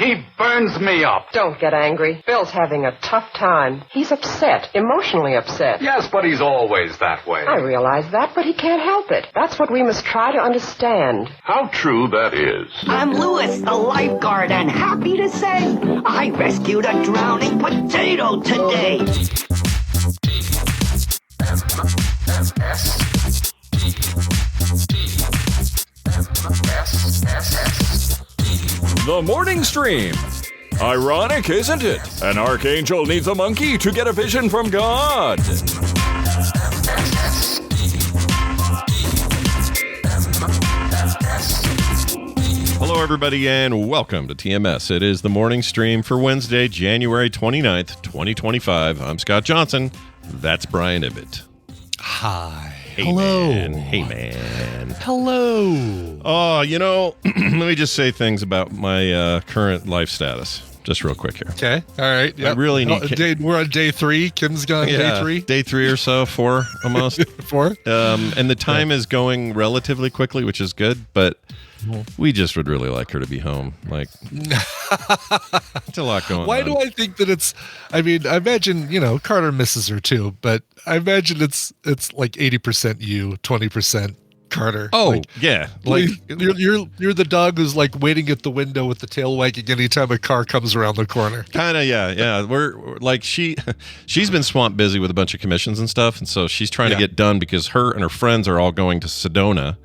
He burns me up. Don't get angry. Bill's having a tough time. He's upset, emotionally upset. Yes, but he's always that way. I realize that, but he can't help it. That's what we must try to understand. How true that is. I'm Louis, the lifeguard, and happy to say I rescued a drowning potato today. The Morning Stream. Ironic, isn't it? An archangel needs a monkey to get a vision from God. Hello, everybody, and welcome to TMS. It is the morning stream for Wednesday, January 29th, 2025. I'm Scott Johnson. That's Brian Ibbett. Hi. Hey, Hello. Man. Hey, man. Hello. Oh, you know, let me just say things about my current life status. Just real quick here. Okay. All right. Yep. I really need... We're on day 3. Kim's gone day 3. Day 3 or so, 4 almost. 4. And the time is going relatively quickly, which is good, but we just would really like her to be home. Like, it's a lot going on. Why do I think that it's... I mean, I imagine, Carter misses her too, but I imagine it's like 80% you, 20% Carter. Oh, yeah. Like you're the dog who's like waiting at the window with the tail wagging anytime a car comes around the corner. Kind of, yeah. We're like she's been swamped busy with a bunch of commissions and stuff, and so she's trying to get done because her and her friends are all going to Sedona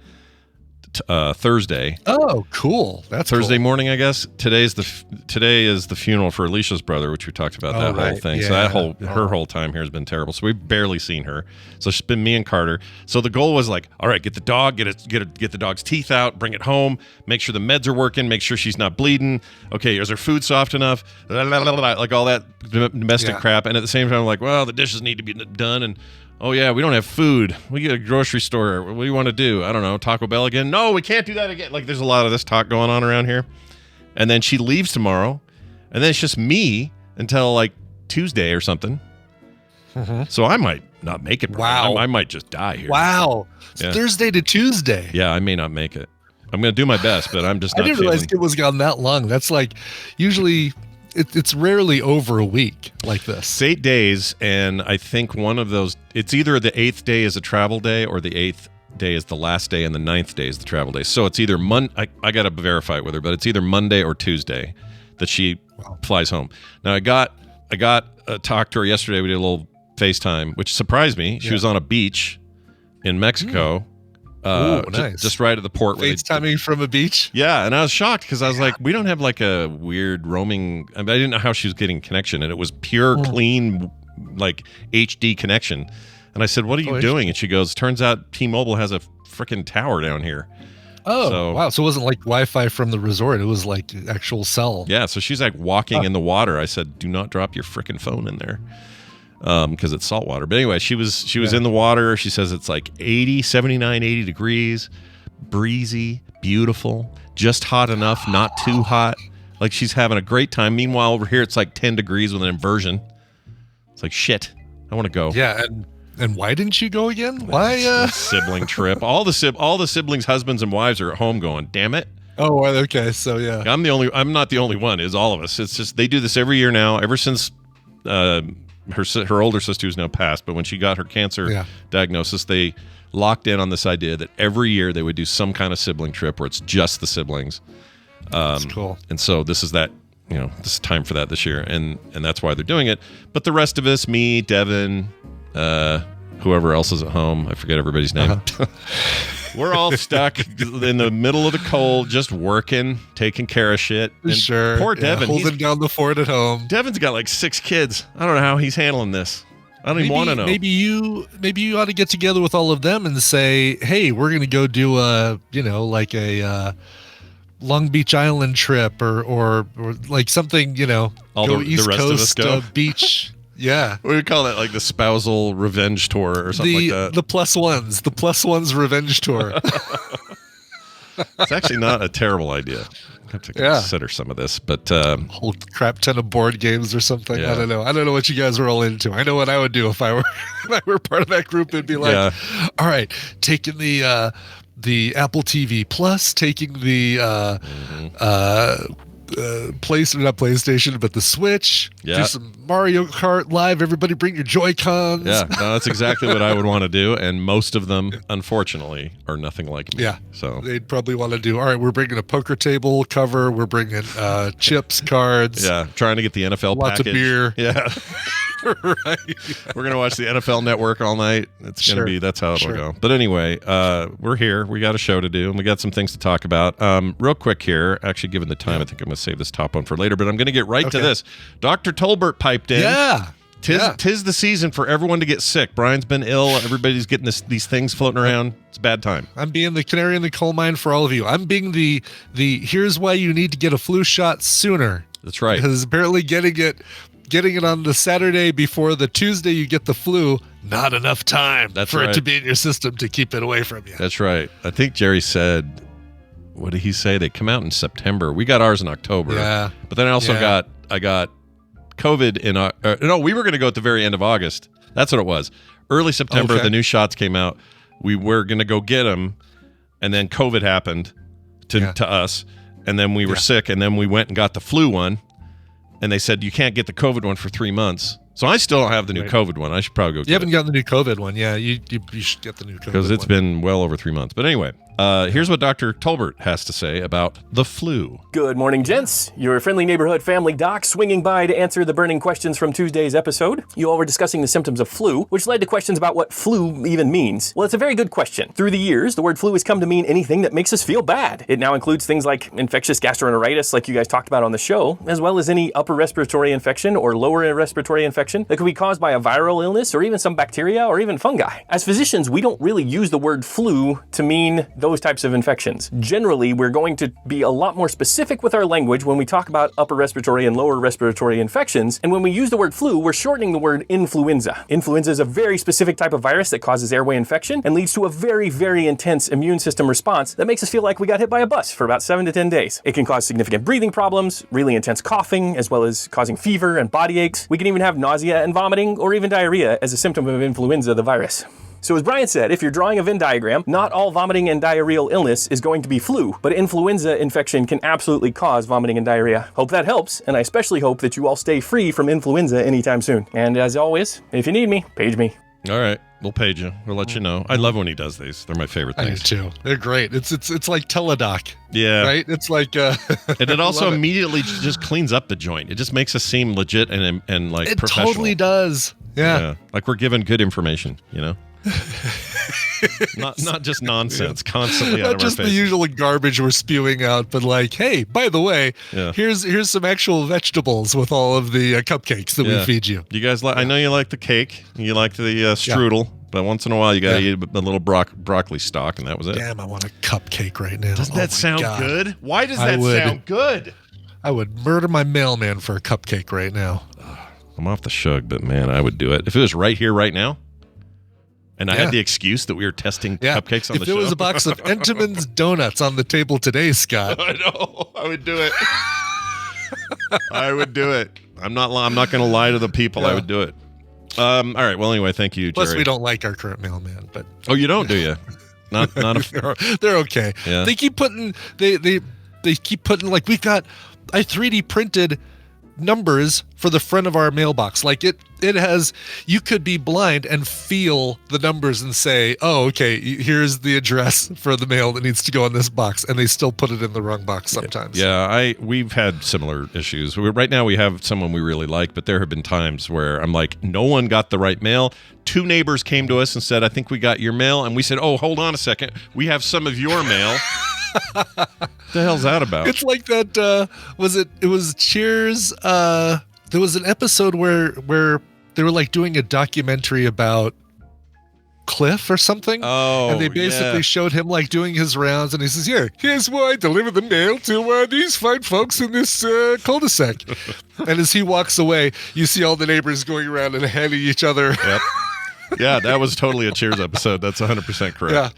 Thursday. Oh, cool. That's Thursday cool. morning, I guess. Today is the funeral for Alicia's brother, which we talked about whole thing. Yeah. So her whole time here has been terrible. So we've barely seen her. So it's been me and Carter. So the goal was like, all right, get the dog, get the dog's teeth out, bring it home, make sure the meds are working, make sure she's not bleeding. Okay, is her food soft enough? Like all that domestic crap. And at the same time, I'm like, well, the dishes need to be done, and oh, yeah, we don't have food. We get a grocery store. What do you want to do? I don't know. Taco Bell again? No, we can't do that again. Like, there's a lot of this talk going on around here. And then she leaves tomorrow. And then it's just me until, like, Tuesday or something. Mm-hmm. So I might not make it. Wow. I might just die here. Wow. It's Thursday to Tuesday. Yeah, I may not make it. I'm going to do my best, but I'm just not I didn't realize it was gone that long. That's like, usually... It's rarely over a week like this. It's 8 days, and I think one of those, it's either the 8th day is a travel day or the 8th day is the last day and the 9th day is the travel day. So it's either I got to verify it with her, but it's either Monday or Tuesday that she flies home. Now, I got talked to her yesterday. We did a little FaceTime, which surprised me. She was on a beach in Mexico. Nice. Just right at the port. FaceTiming from a beach? Yeah, and I was shocked because I was like, we don't have like a weird roaming... I didn't know how she was getting connection, and it was pure, clean, like HD connection. And I said, what are you doing? And she goes, turns out T-Mobile has a freaking tower down here. Oh, wow. So it wasn't like Wi-Fi from the resort. It was like actual cell. Yeah, so she's like walking in the water. I said, do not drop your freaking phone in there. Because it's salt water. But anyway, she was in the water. She says it's like 80 degrees, breezy, beautiful, just hot enough, not too hot. Like she's having a great time. Meanwhile, over here, it's like 10 degrees with an inversion. It's like, shit, I want to go. Yeah, and why didn't you go again? Why? Sibling trip. All the siblings' husbands and wives are at home going, damn it. Oh, okay. So, yeah. I'm not the only one. It's all of us. It's just, they do this every year now, ever since... her older sister who's now passed, but when she got her cancer diagnosis, they locked in on this idea that every year they would do some kind of sibling trip where it's just the siblings. That's cool. And so this is that, this is time for that this year, and that's why they're doing it. But the rest of us, me, Devin, whoever else is at home, I forget everybody's name. We're all stuck in the middle of the cold, just working, taking care of shit. And sure. Poor Devin. Holding down the fort at home. Devin's got like 6 kids. I don't know how he's handling this. I don't even want to know. Maybe you ought to get together with all of them and say, hey, we're going to go do a Long Beach Island trip or like something, go East Coast beach. Yeah. We would call that like the Spousal Revenge Tour or something like that. The plus ones revenge tour. It's actually not a terrible idea. I have to consider some of this, but whole crap ton of board games or something. Yeah. I don't know. I don't know what you guys are all into. I know what I would do if I were part of that group. It'd be like, all right, taking the Apple TV Plus, taking the not PlayStation, but the Switch. Yeah. Do some Mario Kart Live. Everybody bring your Joy-Cons. Yeah, no, that's exactly what I would want to do, and most of them, unfortunately, are nothing like me. Yeah. So they'd probably want to do, all right, we're bringing a poker table cover. We're bringing chips, cards. yeah, trying to get the NFL Lots package. of beer. Yeah. Right. We're going to watch the NFL Network all night. It's going to be, that's how it'll go. But anyway, we're here. We got a show to do, and we got some things to talk about. Real quick here, actually, given the time, I think I'm going to save this top one for later, but I'm going to get right to this. Dr. Tolbert piped in. Yeah. Tis the season for everyone to get sick. Brian's been ill. Everybody's getting these things floating around. It's a bad time. I'm being the canary in the coal mine for all of you. I'm being the here's why you need to get a flu shot sooner. That's right. Because apparently getting it on the Saturday before the Tuesday you get the flu, not enough time for it to be in your system to keep it away from you. That's right. I think Jerry said, what did he say? They come out in September. We got ours in October. Yeah. But then I also got COVID in no, we were going to go at the very end of August. That's what it was. Early September, the new shots came out. We were going to go get them, and then COVID happened to us, and then we were sick, and then we went and got the flu one. And they said, you can't get the COVID one for 3 months. So I still don't have the new COVID one. I should probably go get it. You haven't gotten the new COVID one. Yeah, you should get the new COVID one. Because it's been well over 3 months. But anyway, here's what Dr. Tolbert has to say about the flu. Good morning, gents. Your friendly neighborhood family doc swinging by to answer the burning questions from Tuesday's episode. You all were discussing the symptoms of flu, which led to questions about what flu even means. Well, it's a very good question. Through the years, the word flu has come to mean anything that makes us feel bad. It now includes things like infectious gastroenteritis, like you guys talked about on the show, as well as any upper respiratory infection or lower respiratory infection that could be caused by a viral illness or even some bacteria or even fungi. As physicians, we don't really use the word flu to mean those types of infections. Generally, we're going to be a lot more specific with our language when we talk about upper respiratory and lower respiratory infections, and when we use the word flu, we're shortening the word influenza. Influenza is a very specific type of virus that causes airway infection and leads to a very, very intense immune system response that makes us feel like we got hit by a bus for about 7 to 10 days. It can cause significant breathing problems, really intense coughing, as well as causing fever and body aches. We can even have nausea and vomiting or even diarrhea as a symptom of influenza, the virus. So as Brian said, if you're drawing a Venn diagram, not all vomiting and diarrheal illness is going to be flu, but influenza infection can absolutely cause vomiting and diarrhea. Hope that helps, and I especially hope that you all stay free from influenza anytime soon. And as always, if you need me, page me. All right, we'll page you. We'll let you know. I love when he does these. They're my favorite things. I do too. They're great. It's like teledoc. Yeah. Right? It's like and it also immediately just cleans up the joint. It just makes us seem legit and like it professional. It totally does. Yeah. Like we're given good information, you know? not just nonsense constantly out of our faces. Not just the usual garbage we're spewing out, but like, hey, by the way, here's some actual vegetables with all of the cupcakes that we feed you. You guys like? I know you like the cake, you like the strudel, but once in a while you gotta eat a little broccoli stock, and that was it. Damn, I want a cupcake right now. Doesn't that sound good? Why does that sound good? I would murder my mailman for a cupcake right now. I'm off the shug, but man, I would do it if it was right here, right now. And I had the excuse that we were testing cupcakes on the show. If there was a box of Entenmann's donuts on the table today, Scott. I know. I would do it. I would do it. I'm not going to lie to the people. I would do it. All right. Well, anyway, thank you, Jerry. Plus, we don't like our current mailman, but you don't, do you? Not they're okay. Yeah. They keep putting they keep putting like I 3D printed numbers for the front of our mailbox. Like it has, you could be blind and feel the numbers and say, oh, okay, here's the address for the mail that needs to go in this box, and they still put it in the wrong box sometimes. Yeah, we've had similar issues. Right now we have someone we really like, but there have been times where I'm like, no one got the right mail. 2 neighbors came to us and said, I think we got your mail, and we said, oh, hold on a second, we have some of your mail. What the hell's that about? It's like that it was Cheers. There was an episode where they were like doing a documentary about Cliff or something. Oh, and they basically showed him like doing his rounds, and he says, here's why I deliver the mail to these fine folks in this cul-de-sac. And as he walks away, you see all the neighbors going around and handing each other. Yep. Yeah, that was totally a Cheers episode. That's 100% correct. Yeah.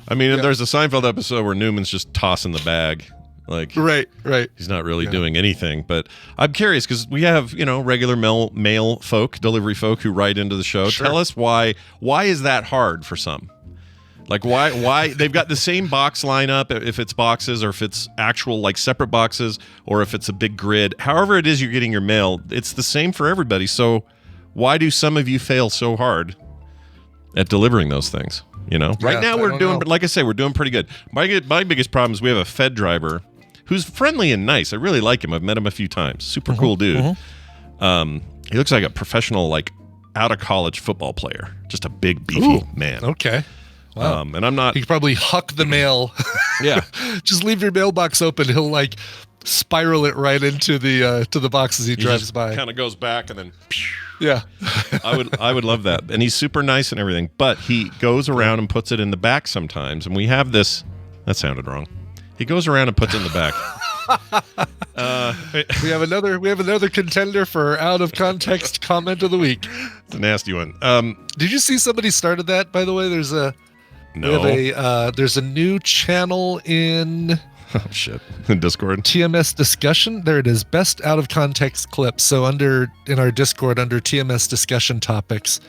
I mean, there's a Seinfeld episode where Newman's just tossing the bag. Like, right. He's not really doing anything. But I'm curious because we have, regular mail folk, delivery folk who write into the show. Sure. Tell us why is that hard for some? Like why they've got the same box lineup if it's boxes or if it's actual like separate boxes or if it's a big grid. However it is you're getting your mail, it's the same for everybody. So why do some of you fail so hard at delivering those things? You know, right now we're doing, like I say, we're doing pretty good. My biggest problem is we have a Fed driver who's friendly and nice. I really like him. I've met him a few times. Super cool dude. He looks like a professional, like out of college football player. Just a big beefy man. Okay. Wow. And I'm not. He could probably huck the mail. Yeah. Just leave your mailbox open. He'll like spiral it right into the box as he drives by. Kind of goes back and then. Yeah. I would love that. And he's super nice and everything, but he goes around and puts it in the back sometimes. And we have this. That sounded wrong. He goes around and puts it in the back. We have another contender for out of context comment of the week. It's a nasty one. Did you see somebody started that? By the way, there's a new channel in oh shit in Discord. TMS discussion. There it is. Best out of context clips. So in our Discord under TMS discussion topics.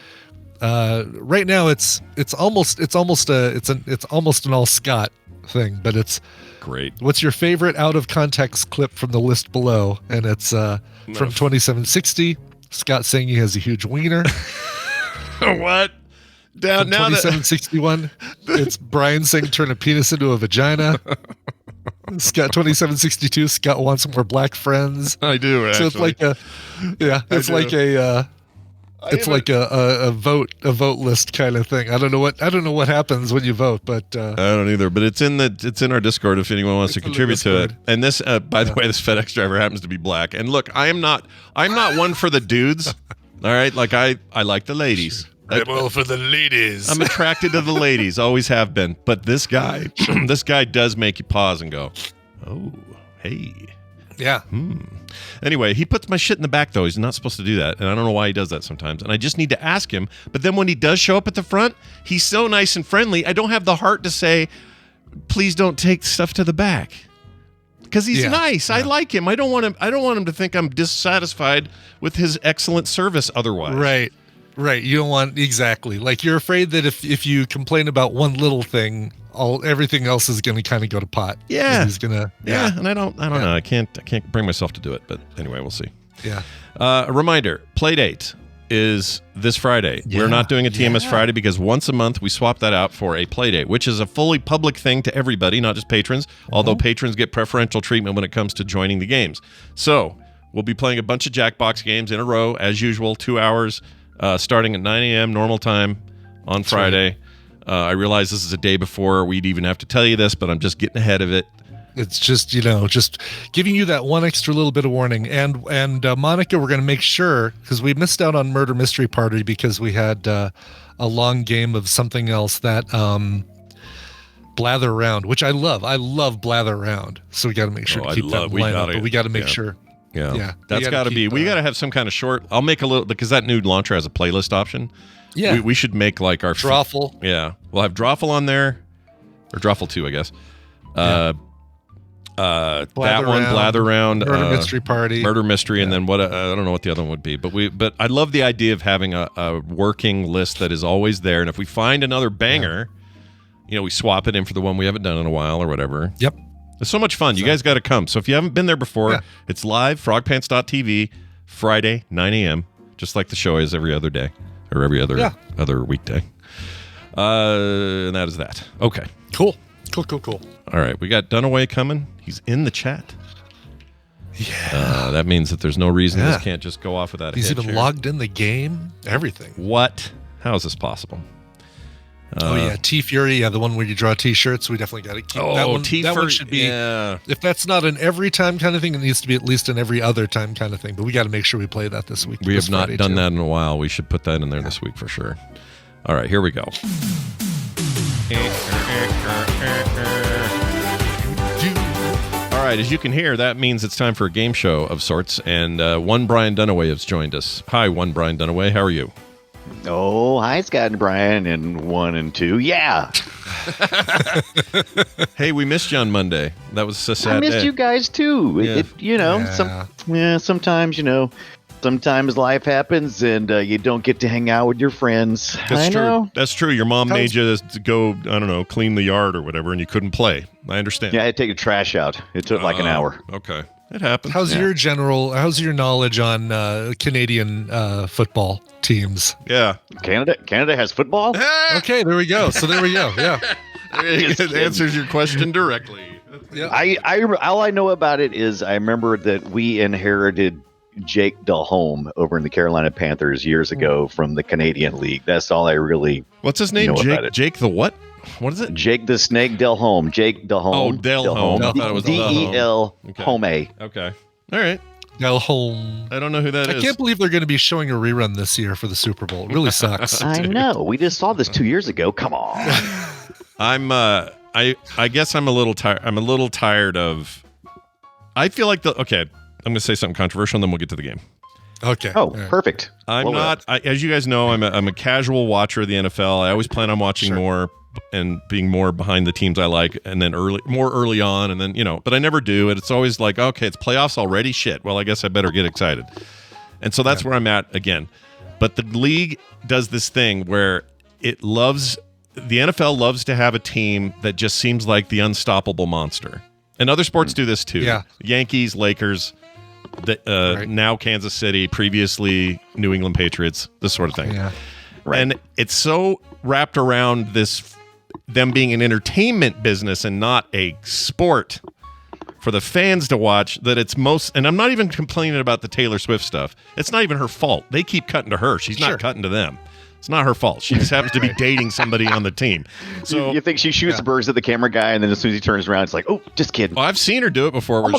Right now it's almost an all Scott thing, but it's great. What's your favorite out of context clip from the list below? And it's from 2760. Scott saying he has a huge wiener. What? Down now 2761. It's Brian saying turn a penis into a vagina. Scott 2762. Scott wants more black friends. I do. Actually. So it's like a vote list kind of thing. I don't know what happens when you vote, but I don't either. But it's in our Discord if anyone wants to contribute to it. And this, by the way, this FedEx driver happens to be black. And look, I'm not one for the dudes. All right, like I like the ladies. I'm all for the ladies. I'm attracted to the ladies, always have been. But this guy does make you pause and go, oh, hey. Yeah. Anyway, he puts my shit in the back, though. He's not supposed to do that, and I don't know why he does that sometimes. And I just need to ask him. But then when he does show up at the front, he's so nice and friendly. I don't have the heart to say, please don't take stuff to the back. Because he's nice. Yeah. I like him. I don't want him to think I'm dissatisfied with his excellent service otherwise. Right. You don't want exactly. Like you're afraid that if you complain about one little thing, everything else is going to kind of go to pot. Yeah. He's gonna. Yeah. And I don't know. I can't bring myself to do it. But anyway, we'll see. Yeah. A reminder: Playdate is this Friday. Yeah. We're not doing a TMS Friday because once a month we swap that out for a Playdate, which is a fully public thing to everybody, not just patrons. Although patrons get preferential treatment when it comes to joining the games. So we'll be playing a bunch of Jackbox games in a row as usual, 2 hours. Starting at 9 a.m. normal time on Friday. I realize this is a day before we'd even have to tell you this, but I'm just getting ahead of it. It's just, just giving you that one extra little bit of warning. And Monica, we're going to make sure, because we missed out on Murder Mystery Party because we had a long game of something else that Blather Around, which I love. I love Blather Around. So we got to make sure to keep that lineup, but we got to make sure. Yeah. That's got to be. We got to have some kind of short. I'll make a little because that new launcher has a playlist option. Yeah. We should make like our Drawful. We'll have Drawful on there, or Drawful 2, I guess. That one, Blather Around, Murder Mystery Party, Murder Mystery, and then what? I don't know what the other one would be. But I love the idea of having a working list that is always there. And if we find another banger, we swap it in for the one we haven't done in a while or whatever. Yep. It's so much fun. You guys got to come. So if you haven't been there before, it's live, frogpants.tv, Friday, 9 a.m., just like the show is every other day or every other weekday. And that is that. Okay. Cool. All right. We got Dunaway coming. He's in the chat. Yeah. That means that there's no reason this can't just go off without a He's hitch even here. logged in the game. Everything. What? How is this possible? T Fury, the one where you draw T-shirts. We definitely got to keep that one. That one should be. If that's not an every time kind of thing, it needs to be at least an every other time kind of thing. But we got to make sure we play that this week. We have not done that in a while. We should put that in there this week for sure. All right, here we go. All right, as you can hear, that means it's time for a game show of sorts. And one Brian Dunaway has joined us. Hi, one Brian Dunaway. How are you? Oh, hi, Scott and Brian in 1 and 2. Yeah. Hey, we missed you on Monday. That was a sad I missed day. you guys too. Yeah. Sometimes, sometimes life happens and you don't get to hang out with your friends. That's I true. know. That's true. Your mom made you to go, I don't know, clean the yard or whatever, and you couldn't play. I understand. Yeah, I had to take the trash out. It took like an hour. Okay. It happens. How's your knowledge on Canadian football teams? Yeah. Canada has football? Okay, there we go. So there we go. Yeah. It answers your question directly. Yeah. All I know about it is I remember that we inherited Jake Delhomme over in the Carolina Panthers years ago from the Canadian League. That's all I really What's his name? know about it. Jake the what? What is it? Jake the Snake Delhomme. Jake Delhomme. Oh, Delhomme. I thought it was D-E-L Home. Okay. All right. Delhomme. I don't know who that is. I can't believe they're going to be showing a rerun this year for the Super Bowl. It really sucks. I know. We just saw this 2 years ago. Come on. I guess I'm a little tired. I'm a little tired of. I feel like I'm going to say something controversial, and then we'll get to the game. Okay. Oh, perfect. I'm not. As you guys know, I'm a casual watcher of the NFL. I always plan on watching more and being more behind the teams I like, and then more early on, and then But I never do, and it's always like, okay, it's playoffs already. Shit. Well, I guess I better get excited. And so that's where I'm at again. But the league does this thing where the NFL loves to have a team that just seems like the unstoppable monster. And other sports do this too. Yeah. Yankees, Lakers, now Kansas City, previously New England Patriots, this sort of thing. Yeah. Right. And it's so wrapped around them being an entertainment business and not a sport for the fans to watch that and I'm not even complaining about the Taylor Swift stuff. It's not even her fault. They keep cutting to her. She's not cutting to them. It's not her fault. She just happens to be dating somebody on the team. So you think she shoots birds at the camera guy, and then as soon as he turns around, it's like, oh, just kidding. Well, I've seen her do it before, where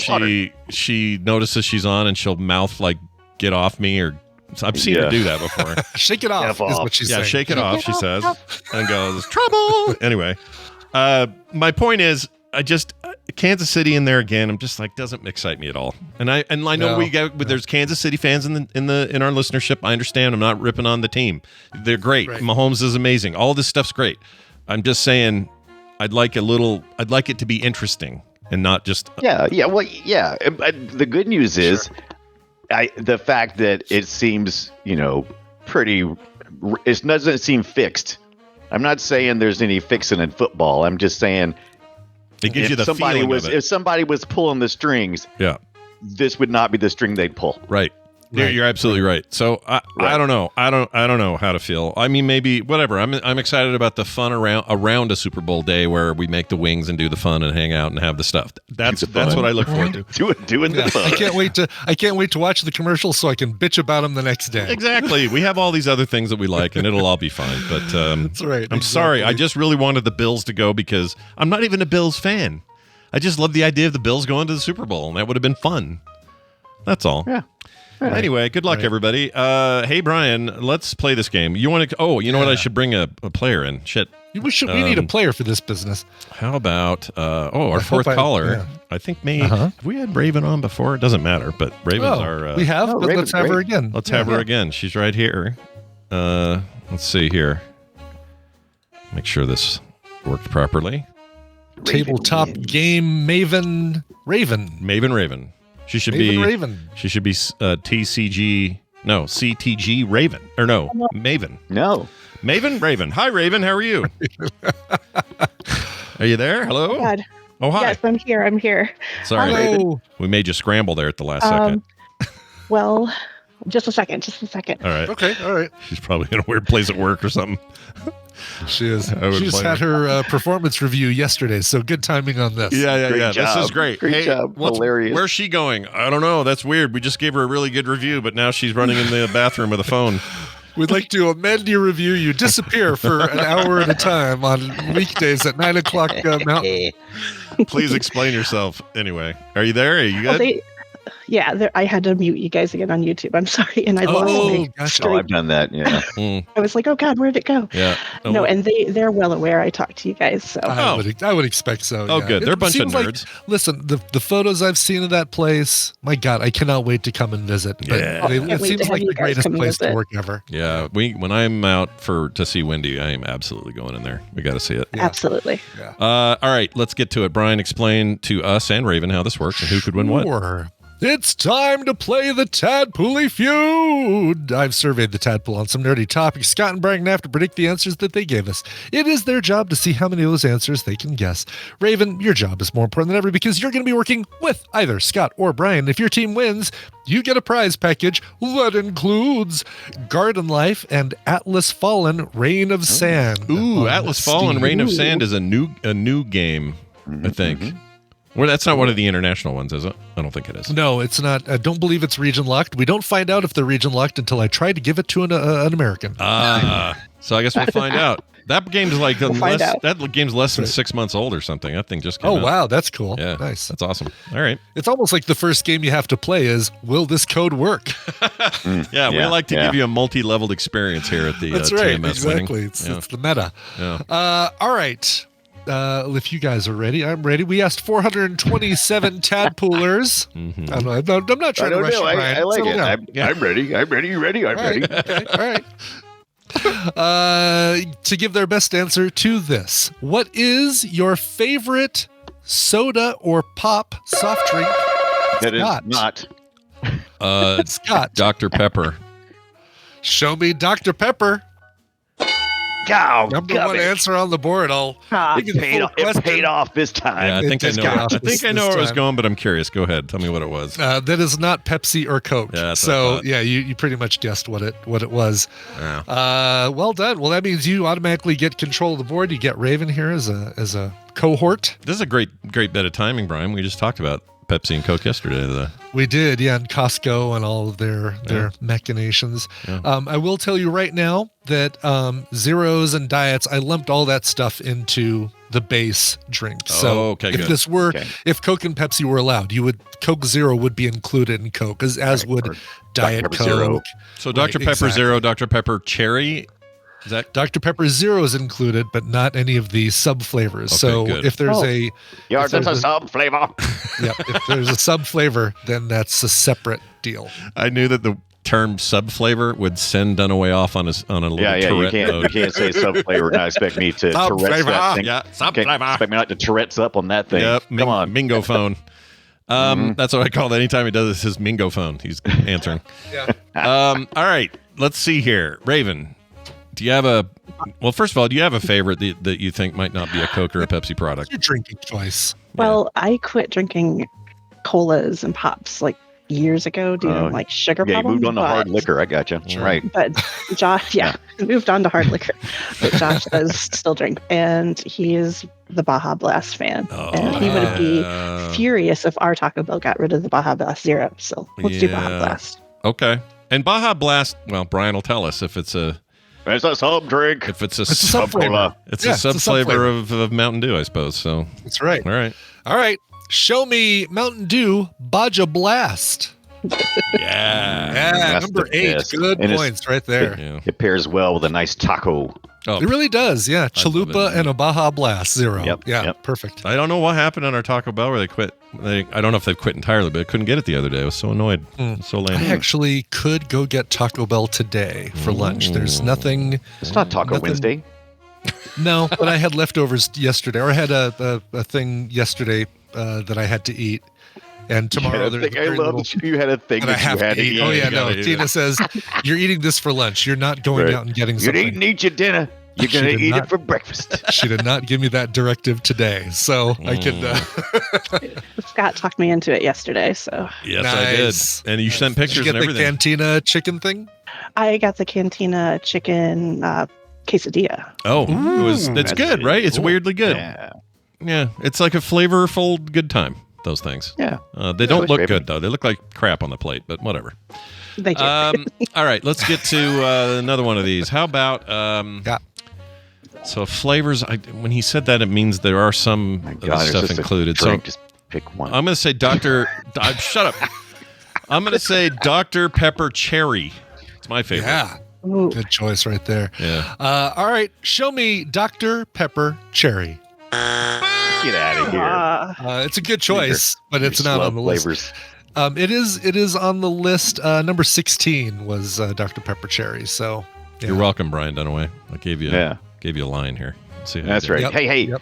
she notices she's on, and she'll mouth like, "Get off me," or I've seen her do that before. Shake it off is what she's saying. Yeah, shake it off, she says, and goes, trouble. Anyway, my point is, Kansas City in there again. I'm just like, doesn't excite me at all. And I know there's Kansas City fans in our listenership. I understand. I'm not ripping on the team. They're great. Right. Mahomes is amazing. All this stuff's great. I'm just saying, I'd like it to be interesting and not just. Yeah. Well, yeah. The good news is, the fact that it seems, it doesn't seem fixed. I'm not saying there's any fixing in football. I'm just saying. It gives you the feeling of it. If somebody was pulling the strings, this would not be the string they'd pull. Right. You're absolutely right. So I don't know. I don't know how to feel. I mean, maybe whatever. I'm excited about the fun around a Super Bowl day where we make the wings and do the fun and hang out and have the stuff. That's what I look forward to. Doing the fun. I can't wait to watch the commercials so I can bitch about them the next day. Exactly. We have all these other things that we like, and it'll all be fine. But that's right. I'm sorry. I just really wanted the Bills to go because I'm not even a Bills fan. I just love the idea of the Bills going to the Super Bowl, and that would have been fun. That's all. Yeah. Right. Anyway, good luck, everybody. Hey, Brian, let's play this game. You want to? Oh, you know what? I should bring a player in. Shit. We need a player for this business. How about our fourth caller? Yeah. I think maybe have we had Raven on before? It doesn't matter, but Raven's our. We have. But let's have her again. Let's have her again. She's right here. Let's see here. Make sure this worked properly. Tabletop game Maven Raven. Maven Raven. She should be Raven. She should be CTG Raven or no Maven. No, Maven Raven. Hi Raven, how are you? Are you there? Hello. God. Oh hi. Yes, I'm here. Sorry, Raven. We made you scramble there at the last second. Well, just a second. All right. Okay. All right. She's probably in a weird place at work or something. She is. She just had her performance review yesterday, so good timing on this. Yeah. Great job. This is great. Great job. Hilarious. Where's she going? I don't know. That's weird. We just gave her a really good review, but now she's running in the bathroom with a phone. We'd like to amend your review. You disappear for an hour at a time on weekdays at 9 o'clock Mountain. Please explain yourself. Anyway, are you there? Are you good? I had to mute you guys again on YouTube. I'm sorry, and I lost my gotcha. I've done that. Yeah. I was like, oh God, where'd it go? Yeah. No, and they're well aware I talked to you guys. So I would expect so. Oh, good. They're a bunch of nerds. Listen, the photos I've seen of that place, my God, I cannot wait to come and visit. But it seems like the greatest place to work ever. Yeah. When I'm out to see Wendy, I am absolutely going in there. We got to see it. Yeah. Absolutely. Yeah. All right, let's get to it. Brian, explain to us and Raven how this works and who could win what. It's time to play the Tadpooley Feud. I've surveyed the Tadpool on some nerdy topics. Scott and Brian have to predict the answers that they gave us. It is their job to see how many of those answers they can guess. Raven, your job is more important than ever because you're going to be working with either Scott or Brian. If your team wins, you get a prize package that includes Garden Life and Atlas Fallen Rain of Sand. Ooh, Atlas Fallen Rain of Sand is a new game, I think. Well, that's not one of the international ones, is it? I don't think it is. No, it's not. I don't believe it's region locked. We don't find out if they're region locked until I try to give it to an American. So I guess we'll find out. That game's like that game's less than 6 months old or something. That thing just came out. Wow, that's cool. Yeah, nice. That's awesome. All right. It's almost like the first game you have to play is, will this code work? We like to give you a multi-leveled experience here at the that's right. TMS Exactly. It's the meta. Yeah. All right. If you guys are ready, I'm ready. We asked 427 tadpoolers. I don't know. I'm not trying to rush you, Brian. I like it. I'm ready. I'm ready. You ready? I'm ready. Okay. All right. To give their best answer to this, what is your favorite soda or pop soft drink? That Scott. is not. Scott. Dr. Pepper. Show me Dr. Pepper. Number one answer on the board. It paid off this time. Yeah, I think I know where it was going, but I'm curious. Go ahead. Tell me what it was. That is not Pepsi or Coke. Yeah, so you pretty much guessed what it was. Yeah. Well done. Well, that means you automatically get control of the board. You get Raven here as a cohort. This is a great bit of timing, Brian. We just talked about Pepsi and Coke yesterday. We did, and Costco and all of their machinations. Yeah. I will tell you right now that zeros and diets, I lumped all that stuff into the base drink. So if Coke and Pepsi were allowed, Coke Zero would be included in Coke, as would Diet Coke. Zero. So Dr. Pepper Zero, Dr. Pepper Cherry. Is that Dr. Pepper Zero is included, but not any of the sub flavors. Okay, if there's yours is a sub flavor. If there's a sub flavor, then that's a separate deal. I knew that the term sub flavor would send Dunaway off on a little Tourette mode. You can't say sub flavor. Not expect me to Tourette's that thing. Yeah, sub flavor. Expect me not to Tourette's up on that thing. Yep, come on, Mingo phone. That's what I call it. Anytime he does this, his Mingo phone. He's answering. All right, let's see here, Raven. Do you have first of all, do you have a favorite that you think might not be a Coke or a Pepsi product? Your drinking choice. Well, I quit drinking colas and pops like years ago due to like sugar problems. Yeah, moved on to hard liquor. I gotcha. Right. But Josh, moved on to hard liquor. But Josh does still drink, and he is the Baja Blast fan. And he would be furious if our Taco Bell got rid of the Baja Blast Zero. So let's do Baja Blast. Okay. And Baja Blast, well, Brian will tell us if it's a sub drink. If it's a sub flavor. It's a sub flavor of Mountain Dew, I suppose. So that's right. All right. Show me Mountain Dew Baja Blast. Yeah. Number 8. Good points right there. It pairs well with a nice taco. Oh, it really does. Yeah. Chalupa and a Baja Blast Zero. Yep. Perfect. I don't know what happened on our Taco Bell where they quit. I don't know if they've quit entirely, but I couldn't get it the other day. I was so annoyed. So lame. I actually could go get Taco Bell today for lunch. There's nothing. It's not Taco Wednesday. No, but I had leftovers yesterday, or I had a thing yesterday that I had to eat. And tomorrow I love that you had a thing that you had to eat. Oh, yeah, no. Tina says, you're eating this for lunch. You're not going out and getting something. You didn't eat your dinner. You're going to eat it for breakfast. She did not give me that directive today. So I could... Scott talked me into it yesterday, so... Yes, nice. I did. And you sent pictures and everything. Did you get the Cantina chicken thing? I got the Cantina chicken quesadilla. Oh, it's good, right? It's weirdly good. Yeah, it's like a flavorful good time. Those things. Yeah. They don't look good, though. They look like crap on the plate, but whatever. They do. All right, let's get to another one of these. How about... So flavors, when he said that, it means there are some stuff included. So just pick one. I'm going to say shut up. I'm going to say Dr. Pepper Cherry. It's my favorite. Yeah. Ooh. Good choice right there. Yeah. All right. Show me Dr. Pepper Cherry. Get out of here. It's a good choice, but it's not on the flavors. List. It is on the list. Number 16 was Dr. Pepper Cherry. So You're welcome, Brian Dunaway. I gave you a line here. See that's right. Yep. Hey,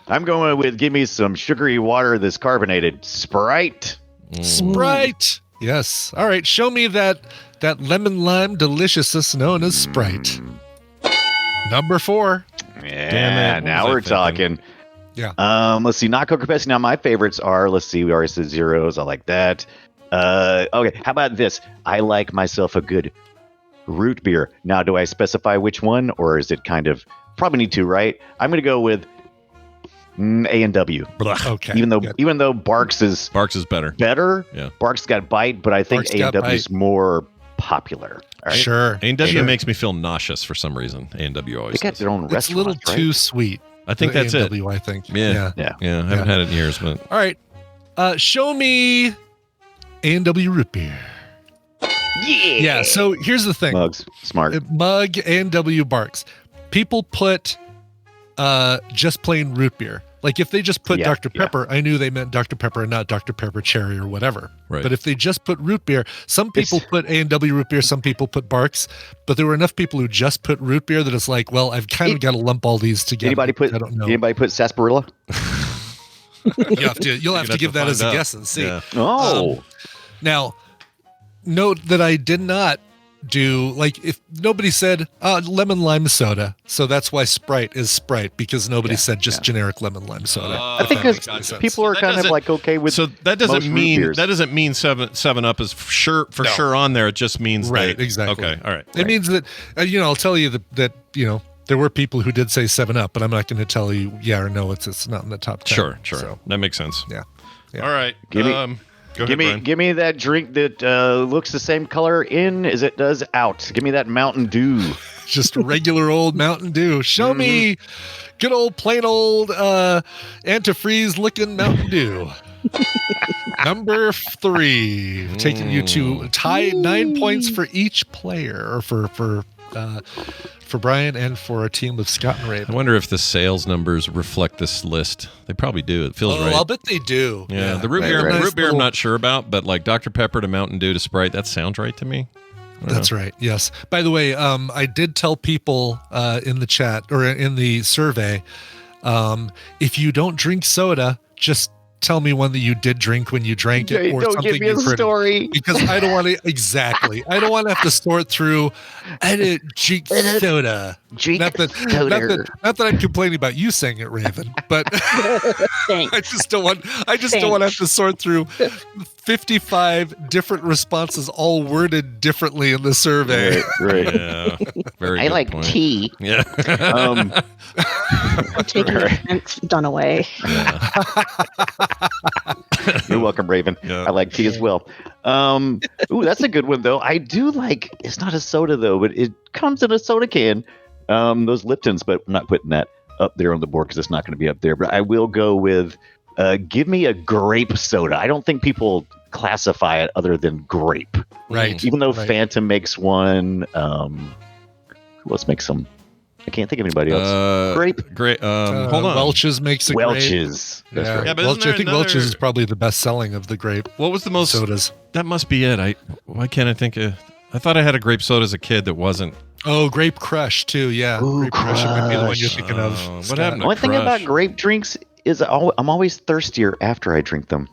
I'm going with give me some sugary water that's carbonated. Sprite. Sprite. Yes. All right. Show me that lemon lime deliciousness known as Sprite. Number 4. Yeah, Damn it. now What we're was I thinking? talking. Yeah. Let's see. Not Coca Pepsi. Now my favorites are. Let's see. We already said zeros. I like that. Okay. How about this? I like myself a good root beer. Now, do I specify which one, or is it kind of probably need to? Right. I'm going to go with A&W. Okay. Even though Barks is better. Yeah. Barks got bite, but I think Barks got A&W is more popular. All right? Sure. A&W makes me feel nauseous for some reason. A&W always They got does. their own It's a restaurant. little too sweet. I think that's it. A&W, I think. Yeah. Yeah. I haven't had it in years, but All right. Show me A&W root beer. Yeah. So here's the thing. Mugs. Smart. Mug A&W Barks. People put just plain root beer. Like if they just put Yeah, Dr. Pepper, I knew they meant Dr. Pepper and not Dr. Pepper cherry or whatever. Right. But if they just put root beer, some people put A&W root beer, some people put Barks, but there were enough people who just put root beer that it's like, well, I've kind of got to lump all these together. Anybody put I don't know. sarsaparilla? You'll have to give that as a guess and see. Yeah. Oh. Now, note that I did not do, like, if nobody said lemon lime soda, so that's why Sprite is Sprite, because nobody said just generic lemon lime soda. I think because people are kind of like okay with. So that doesn't most root mean beers. that doesn't mean seven up is sure on there. It just means Right, that- exactly. Okay, all right. It means that, I'll tell you that there were people who did say 7-Up, but I'm not going to tell you yeah or no, it's not in the top 10. Sure. So, That makes sense. yeah. All right. Give me- go ahead, Brian. Give me that drink that looks the same color in as it does out. Give me that Mountain Dew. Just regular old Mountain Dew. Show me good old plain old antifreeze looking Mountain Dew. Number 3, taking you to tie 9 points for each player, or for Brian and for a team of Scott and I Raven. wonder if the sales numbers reflect this list. They probably do. It feels right. I'll bet they do. Yeah, the root beer, Nice root beer, I'm little- not sure about, but like Dr. Pepper to Mountain Dew to Sprite, that sounds right to me. That's right. Yes. By the way, I did tell people in the chat or in the survey, if you don't drink soda, just tell me one that you did drink when you drank it, or Don't something give me a you've heard. story. Because I don't want to I don't want to have to sort through. I didn't drink soda. Drink Not that I'm complaining about you saying it, Raven, but Thanks. I just don't want to have to sort through 55 different responses, all worded differently in the survey. Right. Yeah, very. I good like point. tea. Yeah. I'm taking offense, Dunaway. You're welcome, Raven. Yeah. I like tea as well. Ooh, that's a good one though. I do like. It's not a soda though, but it comes in a soda can. Those Liptons, but I'm not putting that up there on the board because it's not going to be up there. But I will go with. Give me a grape soda. I don't think people classify it other than grape. Right. Even though Right. Phantom makes one. Who else makes some? I can't think of anybody else. Grape. Great. Hold on. Welch's makes a grape. Welch's. That's Yeah, right. Yeah, but isn't Welch, I there think another- Welch's is probably the best selling of the grape What was the most? sodas. That must be it. Why can't I think of? I thought I had a grape soda as a kid that wasn't. Oh, Grape Crush too. Yeah, Ooh, Grape Crush. It might be the one Crush. you're thinking of. What Scott. happened to One thing Crush? about grape drinks is I'm always thirstier after I drink them.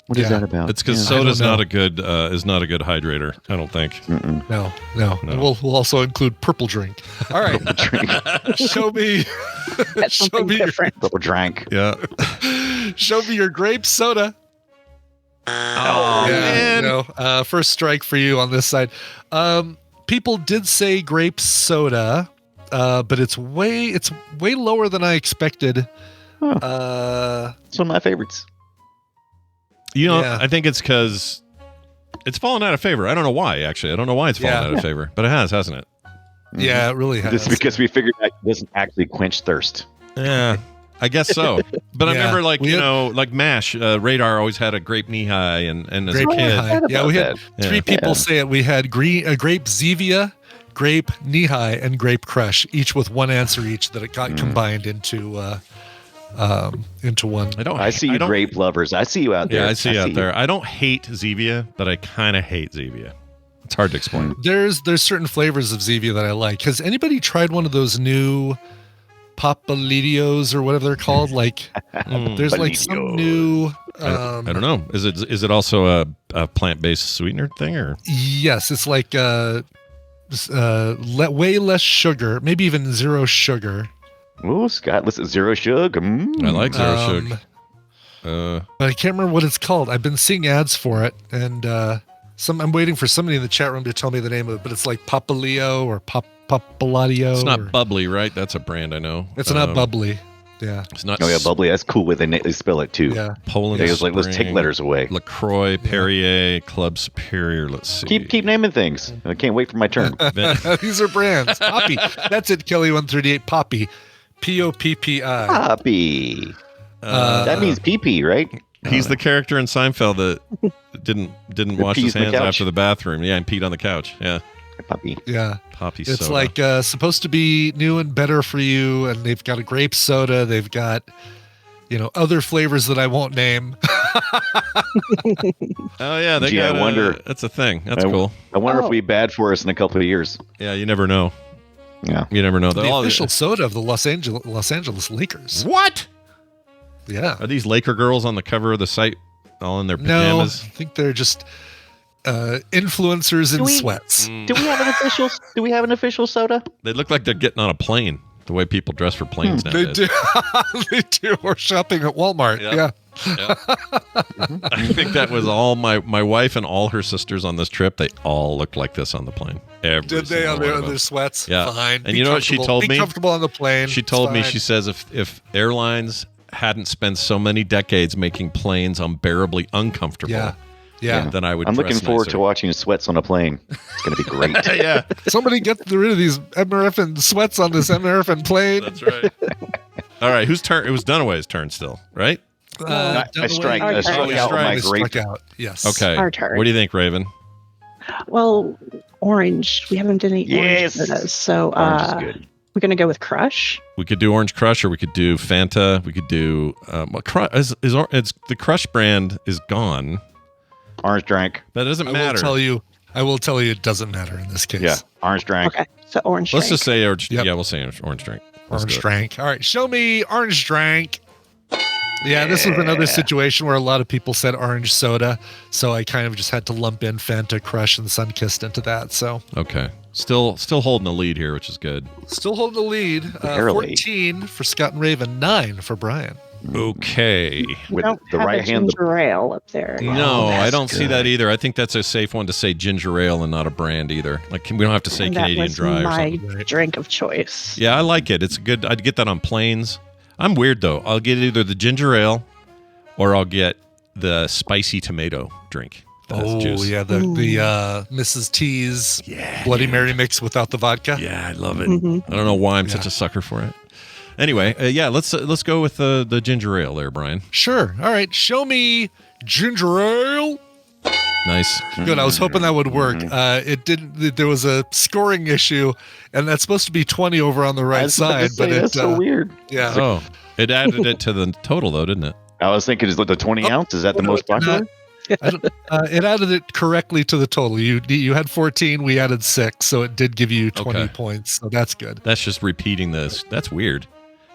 What is Yeah. that about? It's because I don't soda's know. not a good is not a good hydrator. I don't think. No. We'll also include purple drink. All right, show me, That's show something me, different. Double drank. Yeah. show me your grape soda. Oh man! First strike for you on this side. People did say grape soda, but it's way lower than I expected. It's one of my favorites. You know, Yeah. I think it's because it's fallen out of favor. I don't know why. Actually, I don't know why it's fallen Yeah. out of favor, but it has, hasn't it? Yeah, it really has. This is because we figured out it doesn't actually quench thirst. Yeah, I guess so. But I Yeah. remember, like We had- like MASH, Radar always had a grape knee high, and as Grape a kid, knee-high. Yeah, we had that. three Yeah. people Yeah. say it. We had grape Zevia, grape knee-high, and grape crush, each with one answer each that it got combined into one. I see you, don't- grape lovers. I see you out there. Yeah, I see you out there. I don't hate Zevia, but I kind of hate Zevia. It's hard to explain. There's certain flavors of Zevia that I like. Has anybody tried one of those new Papalitos or whatever they're called? Like, there's like some new I don't know. Is it also a plant-based sweetener thing or? Yes, it's like way less sugar, maybe even zero sugar. Oh, Scott, listen, zero sugar. I like zero sugar. But I can't remember what it's called. I've been seeing ads for it, and I'm waiting for somebody in the chat room to tell me the name of it. But it's like Papaleo or Papalatio. It's not bubbly, right? That's a brand I know. It's not bubbly. Yeah. It's not. Oh yeah, bubbly. That's cool. Way they spell it too. Yeah. Poland. They was like, let's take letters away. LaCroix, Perrier, Club Superior. Let's see. Keep naming things. I can't wait for my turn. These are brands. Poppy. That's it, Kelly 138. Poppy. Poppi. Poppy. That means pee-pee, right? He's the character in Seinfeld that didn't wash his hands after the bathroom. Yeah, and peed on the couch. Yeah. Poppy. Yeah. Poppy It's soda. like supposed to be new and better for you, and they've got a grape soda. They've got, other flavors that I won't name. Oh yeah, Gee, I wonder. That's a thing. That's cool. I wonder if it'll be bad for us in a couple of years. Yeah, you never know. Yeah, you never know. The official soda of the Los Angeles Lakers. What? Yeah. Are these Laker girls on the cover of the site, all in their No, pajamas? I think they're just influencers in sweats. Do we have an official soda? They look like they're getting on a plane. The way people dress for planes nowadays. They do. They do. Or shopping at Walmart. Yeah. I think that was all my wife and all her sisters on this trip. They all looked like this on the plane. Did they on their sweats? Yeah. Fine. And you know what she told me? Be comfortable on the plane. She told me, she says, if airlines hadn't spent so many decades making planes unbearably uncomfortable, then I would. I'm looking dress forward nicer. to watching sweats on a plane. It's going to be great. Yeah. Somebody get rid of these MRFing sweats on this MRFing plane. That's right. All right. Whose turn? It was Dunaway's turn still, right? I strike out my grape. Struck out. Yes. Okay. Our turn. What do you think, Raven? Well, orange. We haven't done any Yes. orange sodas, so Orange is good. we're gonna go with Crush. We could do Orange Crush, or we could do Fanta. We could do the Crush brand is gone. Orange drank. That doesn't matter. I will tell you it doesn't matter in this case. Yeah, orange drank. Okay, so orange. Let's drink. just say orange. Yep. Yeah, we'll say orange drink. Let's Orange do it. drank. All right. Show me orange drank. Yeah, this was another situation where a lot of people said orange soda, so I kind of just had to lump in Fanta, Crush, and Sunkissed into that. So Okay. Still holding the lead here, which is good. still holding the lead. Barely. 14 for Scott and Raven, 9 for Brian. Okay. We With don't the have right a hand. ginger ale up there. No, I that's don't see good. that either. I think that's a safe one to say ginger ale and not a brand either. Like we don't have to say And that Canadian was Dry or my something. drink of choice. Yeah, I like it. It's good. I'd get that on planes. I'm weird though. I'll get either the ginger ale or I'll get the spicy tomato drink. That's juice. Yeah, the Mrs. T's Bloody Mary mix without the vodka. Yeah, I love it. Mhm. I don't know why I'm such a sucker for it. Anyway, let's go with the ginger ale there, Brian. Sure. All right. Show me ginger ale. Nice. Good. I was hoping that would work. It didn't. There was a scoring issue, and that's supposed to be 20 over on the right side. But that's so weird. Yeah. Oh, it added it to the total though, didn't it? I was thinking, is the 20 ounce? Is that the most popular? It added it correctly to the total. You had 14. We added 6, so it did give you 20 Okay. points. So that's good. That's just repeating this. That's weird.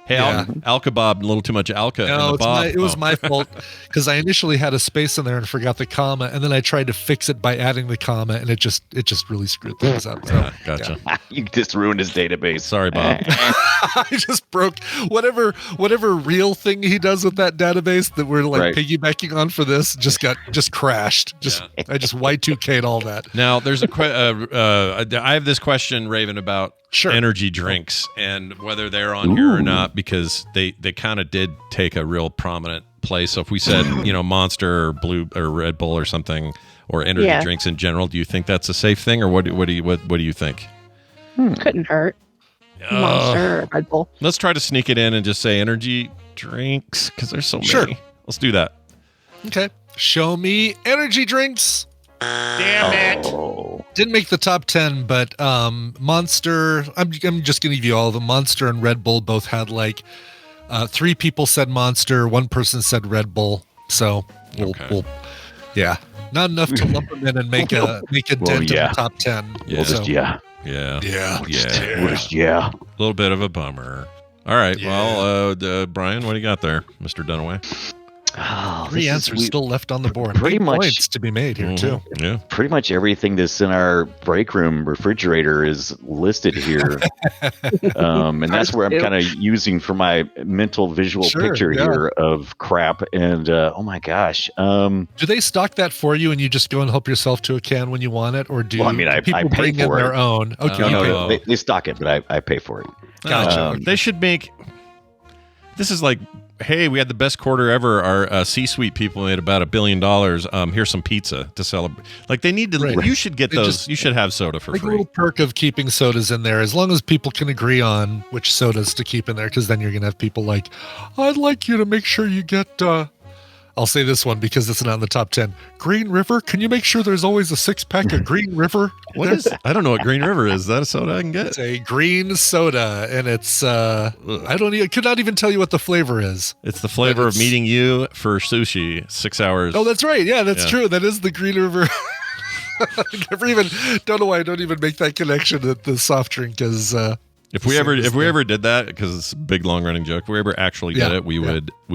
Hey, Yeah. Alka-Bob, a little too much Alka in No, the Bob. it was my fault because I initially had a space in there and forgot the comma, and then I tried to fix it by adding the comma, and it just really screwed things up. So, Yeah, gotcha. You just ruined his database. Sorry, Bob. I just broke whatever real thing he does with that database that we're like Right. piggybacking on for this just crashed. I just Y2K'd all that. Now, there's I have this question, Raven, about Sure. energy drinks and whether they're on here or not, because they kind of did take a real prominent place. So if we said, Monster or Blue or Red Bull or something, or energy Yeah. drinks in general, do you think that's a safe thing, or what do you think? Couldn't hurt. Monster or Red Bull. Let's try to sneak it in and just say energy drinks, because there's so many. Sure. Let's do that. Okay. Show me energy drinks. Damn it. Oh. Didn't make the top 10, but Monster, I'm just going to give you all of them. Monster and Red Bull both had 3 people said Monster, 1 person said Red Bull. So, yeah. Not enough to lump them in and make a dent in the top 10. Yeah. We'll just, Yeah. We'll just, yeah. A little bit of a bummer. All right. Yeah. Well, Brian, what do you got there, Mr. Dunaway? Oh, Three this is- answers we- still left on the board. pretty 8 much- points to be made here, too. Yeah. Pretty much everything that's in our break room refrigerator is listed here. And that's where I'm kind of using for my mental visual Sure, picture yeah. here of crap. And oh my gosh. Do they stock that for you and you just go and help yourself to a can when you want it? Or do Well, I mean, I people pay bring in for it. their own? Okay. No, you no, pay- they stock it, but I pay for it. Gotcha. They should make. This is like, hey, we had the best quarter ever. Our C-suite people made about $1 billion. Here's some pizza to celebrate. Like they need to. Right. You should get They those. just- You should have soda for like a free. little perk of keeping sodas in there, as long as people can agree on which sodas to keep in there, because then you're going to have people like, I'd like you to make sure you get, I'll say this one because it's not in the top 10. Green River, can you make sure there's always a 6-pack of Green River? What is? I don't know what Green River is. Is that a soda I can It's get? a green soda, and it's, I could not even tell you what the flavor is. It's the flavor of it's- meeting you for sushi. 6 hours. Oh, that's right. Yeah, that's Yeah. true. That is the Green River. I never even, don't know why I don't even make that connection that the soft drink is, If we ever did that, because it's a big long running joke, if we ever actually did Yeah, it, we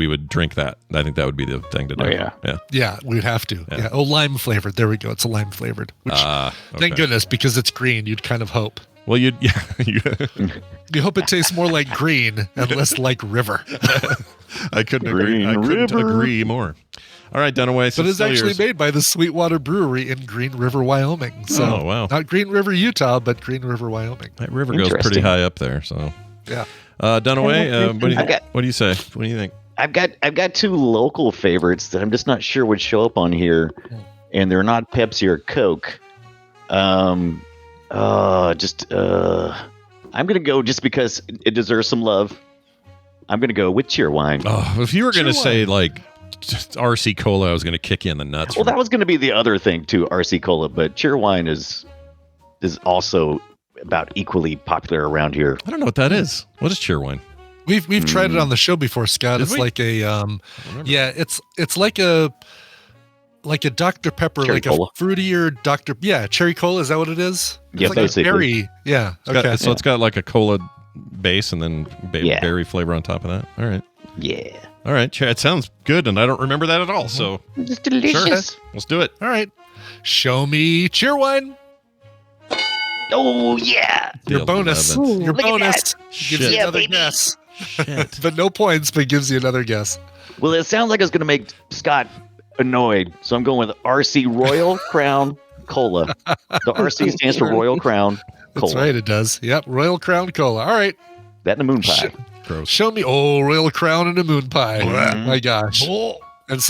would drink that. I think that would be the thing to do. Oh, yeah. Yeah. yeah, we'd have to. Yeah. Oh, lime flavored. There we go. It's a lime flavored. Which, Okay. thank goodness, because it's green. You'd kind of hope. Well, you You hope it tastes more like green and less like river. I couldn't agree. I couldn't agree more. All right, Dunaway. But it's actually made by the Sweetwater Brewery in Green River, Wyoming. So Oh, wow. not Green River, Utah, but Green River, Wyoming. That river goes pretty Interesting. high up there. So, Yeah. Dunaway, I've what do you say? What do you think? I've got two local favorites that I'm just not sure would show up on here, and they're not Pepsi or Coke. I'm gonna go just because it deserves some love. I'm gonna go with Cheerwine. Oh, if you were going to say like just RC Cola, I was going to kick you in the nuts. Well, that was gonna be the other thing too, RC Cola, but Cheerwine is also about equally popular around here. I don't know what that is. What is Cheerwine? We've tried it on the show before, Scott. Did It's we? like a it's like a Dr. Pepper, Cherry like Cola. a fruitier Dr. Yeah, cherry cola, is that what it is? Yeah, It's like basically. a berry. Yeah. Okay. So it's got like a cola base and then Yeah. berry flavor on top of that. All right. Yeah, All right. It sounds good, and I don't remember that at all. So it's delicious. sure, let's do it. All right. Show me Cheerwine. Oh yeah, Your The bonus. 11th. Your Look at bonus that. gives you Shit. Yeah, another baby. guess. Shit. But no points, but gives you another guess. Well, it sounds like it's gonna make Scott annoyed, so I'm going with RC Royal Crown Cola. The RC stands for Royal Crown Cola. That's right, it does. Yep, Royal Crown Cola. All right. That and a moon pie. Shit. Gross. Show me Royal Crown and a moon pie. Mhm. My gosh. And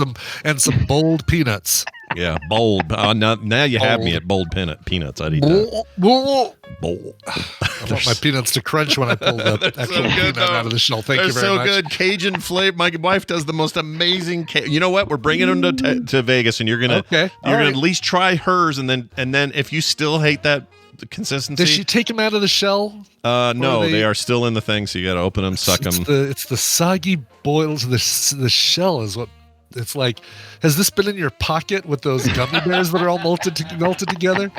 some bold peanuts. Yeah, bold. Now you have me Bold. at bold peanuts. I'd eat that. Bold. I want my peanuts to crunch when I pull the They're actual so good, peanut though. out of the shell. Thank They're you very so much. good. Cajun flavor. My wife does the most amazing. You know what? We're bringing them to Vegas, and you're gonna Okay, all you're gonna right. at least try hers, and then if you still hate that consistency, Does she take them out of the shell? no, or they are still in the thing. So you got to open them, suck them. It's the soggy boils. The shell is what it's like. Has this been in your pocket with those gummy bears that are all melted together?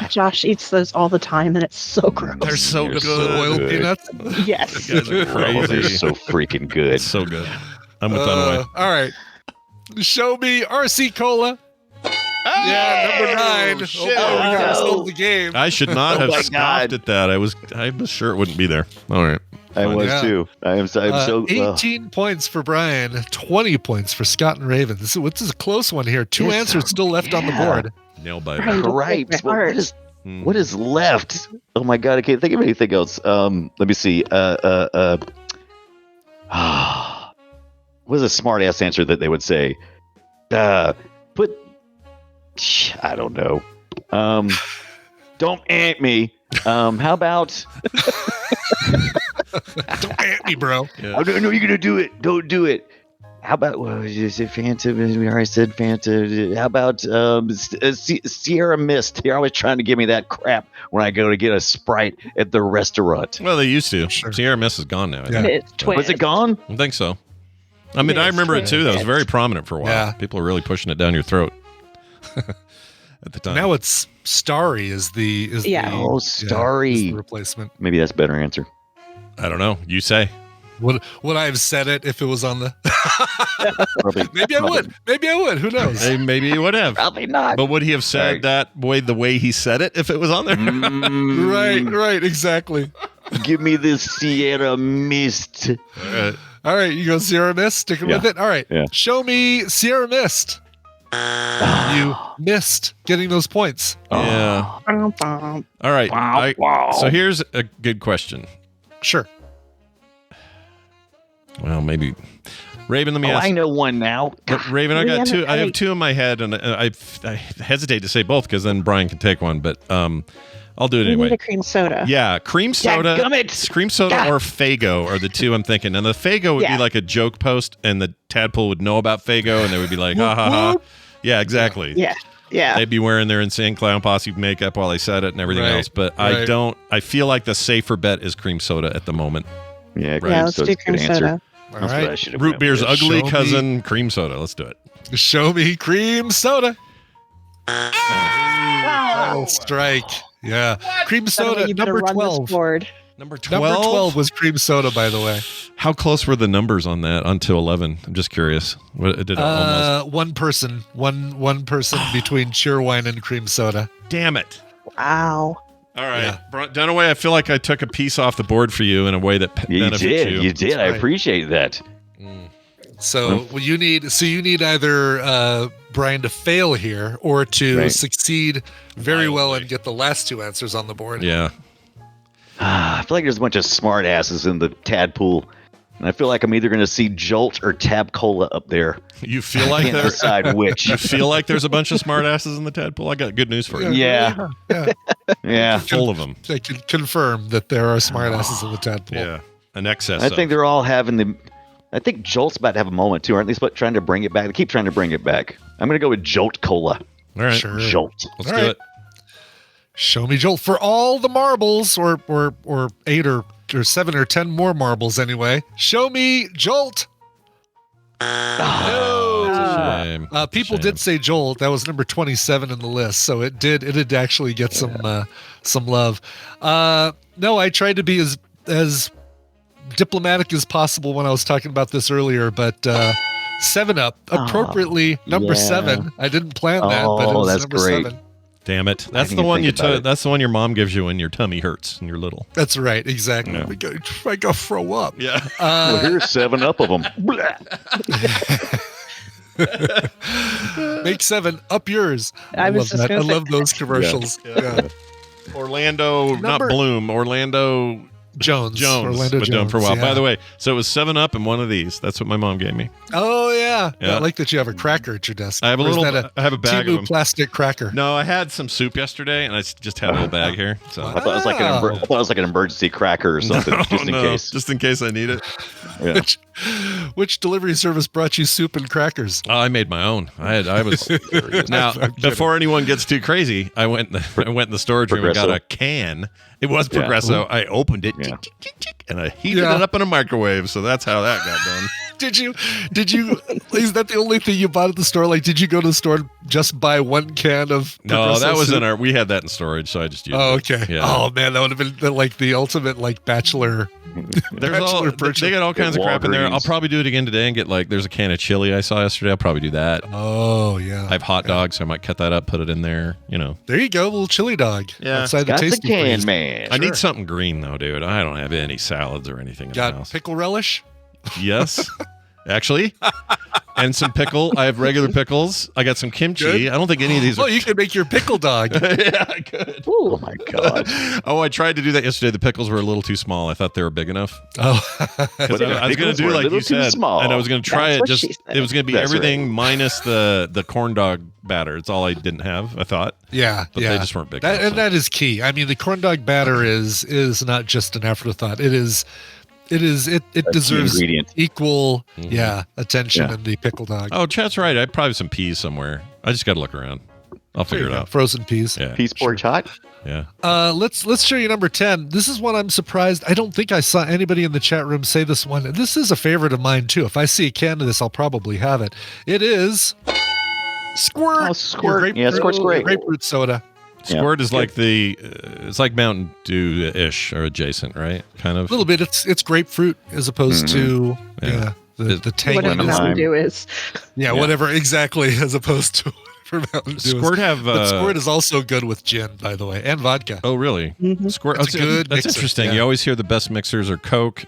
Josh eats those all the time, and it's so gross. They're so They're good. so Oil good. peanuts. Yes. You guys are Oh, they're crazy. so freaking good. It's so good. I'm with Dunaway. All right. Show me RC Cola. Yeah, number 9. shit. we gotta Oh, no. solve the game. I should not Oh have my scoffed God. at that. I was sure it wouldn't be there. All right. I was Yeah. too. I'm so. 18 points for Brian, 20 points for Scott and Raven. This is a close one here. Two Yes, answers sir. still left on the Yeah. board. Nail biter. Right. Gripes. My heart. What is left? Oh my god, I can't think of anything else. Let me see. What is a smart ass answer that they would say? Put I don't know. Don't ant me. How about Don't ant me, bro. oh, no, you're gonna do it. Don't do it. How about is it Fanta? We already said Fanta. How about Sierra Mist? They're always trying to give me that crap when I go to get a Sprite at the restaurant. Well, they used to. Sure. Sierra Mist is gone now. I Yeah. think. It's twist. Was it gone? I think so. I mean, I remember it too. That was very prominent for a while. Yeah. People were really pushing it down your throat at the time. Now it's Starry is Yeah. Oh, Starry. is the replacement. Maybe that's a better answer. I don't know. You say. Would I have said it if it was on the? Probably, Maybe I would. Maybe I would. Who knows? Hey, maybe he would have. Probably not. But would he have said that way, the way he said it, if it was on there? Right. Exactly. Give me this Sierra Mist. All right, you go Sierra Mist. Sticking with it. All right. Yeah. Show me Sierra Mist. You missed getting those points. Yeah. All right. So here's a good question. Sure. Well, maybe Raven. Let me ask. I know one now. Raven, I got two. I have two in my head, and I hesitate to say both because then Brian can take one. But I'll do it We anyway. need a cream soda. Yeah, cream soda. Dadgummit. Cream soda or Faygo are the two I'm thinking. And the Faygo would be like a joke post, and the tadpole would know about Faygo, and they would be like, ha ha ha. Yeah, exactly. Yeah. They'd be wearing their insane clown posse makeup while they said it and everything else. But I feel like the safer bet is cream soda at the moment. Yeah, Let's do cream soda. All right. Root beer's ugly Show cousin, cream soda. Let's do it. Show me cream soda. Strike. Yeah. Cream soda, You better number run 12. this board. Number 12? Number 12 was cream soda, by the way. How close were the numbers on that until 11? I'm just curious. What did it almost? One person between Cheerwine and cream soda. Damn it. Wow. All right. Dunaway, I feel like I took a piece off the board for you in a way that benefits you. You did. I appreciate that. So you need either Brian to fail here or to succeed very well and get the last two answers on the board. Yeah. I feel like there's a bunch of smart asses in the tadpool. And I feel like I'm either going to see Jolt or Tab Cola up there. You feel like can't decide which. You feel like there's a bunch of smart asses in the tadpole? I got good news for you. Yeah. Yeah. Full of them. I can confirm that there are smart asses in the tadpole. Yeah. An excess. I think they're all having the. I think Jolt's about to have a moment too, aren't they? Trying to bring it back. They keep trying to bring it back. I'm going to go with Jolt Cola. All right. Sure. Jolt. Let's do it. Show me Jolt for all the marbles, or 8 or 7 or 10 more marbles anyway. Show me Jolt. Shame. People did say Jolt. That was number 27 in the list, so it did actually get some love. No, I tried to be as diplomatic as possible when I was talking about this earlier, but 7-Up, appropriately number 7. I didn't plan that, but it was that's number great. 7. Damn it. That's the one that's the one your mom gives you when your tummy hurts and you're little. That's right, exactly. Yeah. I go throw up. Yeah. Well, here's 7-Up of them. Make 7 up yours. I was just gonna say- love those commercials. Yeah. Orlando, not Bloom, Orlando Jones. Orlando was done for a while. yeah. By the way, so it was 7-Up and one of these. That's what my mom gave me. Oh yeah. Yeah. I like that you have a cracker at your desk. I have a Or is little. that I have a bag Timu of them. plastic cracker. No, I had some soup yesterday, and I just had a little bag here. So I thought it was like an emergency cracker or something, just in case. Just in case I need it. Yeah. Which delivery service brought you soup and crackers? Oh, I made my own. I was now before anyone gets too crazy. I went in the storage room and got a can. It was Progresso. I opened it and I heated it up in a microwave. So that's how that got done. Did you? Is that the only thing you bought at the store? Like, did you go to the store and just buy one can of? No, Progresso that was soup? in we had that in storage, so I just used it. Oh, okay. Yeah. Oh man, that would have been the ultimate bachelor. They got all kinds of crap in there. Walgreens. I'll probably do it again today and get there's a can of chili I saw yesterday. I'll probably do that. Oh yeah. I have hot dogs, so I might cut that up, put it in there. There you go, little chili dog. Yeah. Outside the Got the tasty can, freeze. man. I need something green though, dude. I don't have any salads or anything in the Got house. pickle relish. Yes, actually, and some pickle. I have regular pickles. I got some kimchi. Good. I don't think any of these. Oh, you could make your pickle dog. Yeah, I could. Oh my god. Oh, I tried to do that yesterday. The pickles were a little too small. I thought they were big enough. Oh, 'Cause I was going to do like you said, small. and I was going to try That's it. what Just she said. it was going to be That's everything minus the corn dog batter. It's all I didn't have. I thought. yeah, But yeah. they just weren't big That, enough, and so. that is key. I mean, the corn dog batter is not just an afterthought. It deserves ingredient. equal Mhm. attention Yeah. in the pickle dog. Oh, Chat's right. I probably have some peas somewhere. I just got to look around. I'll There figure you it go. out. Frozen peas. Yeah. Peace porch hot. Yeah. Let's show you number 10. This is one I'm surprised. I don't think I saw anybody in the chat room say this one. This is a favorite of mine too. If I see a can of this, I'll probably have it. It is Squirt. Oh, Squirt. Your Yeah, Squirt's great. Grapefruit soda. Squirt is like it's like Mountain Dew-ish or adjacent, right? Kind of. A little bit. It's grapefruit as opposed to the tangy. Whatever Mountain Dew is. Yeah, whatever exactly as opposed to for Mountain Dew. Squirt but Squirt is also good with gin, by the way, and vodka. Oh, really? Mm-hmm. Squirt. It's a good That's mixer, interesting. yeah. You always hear the best mixers are Coke.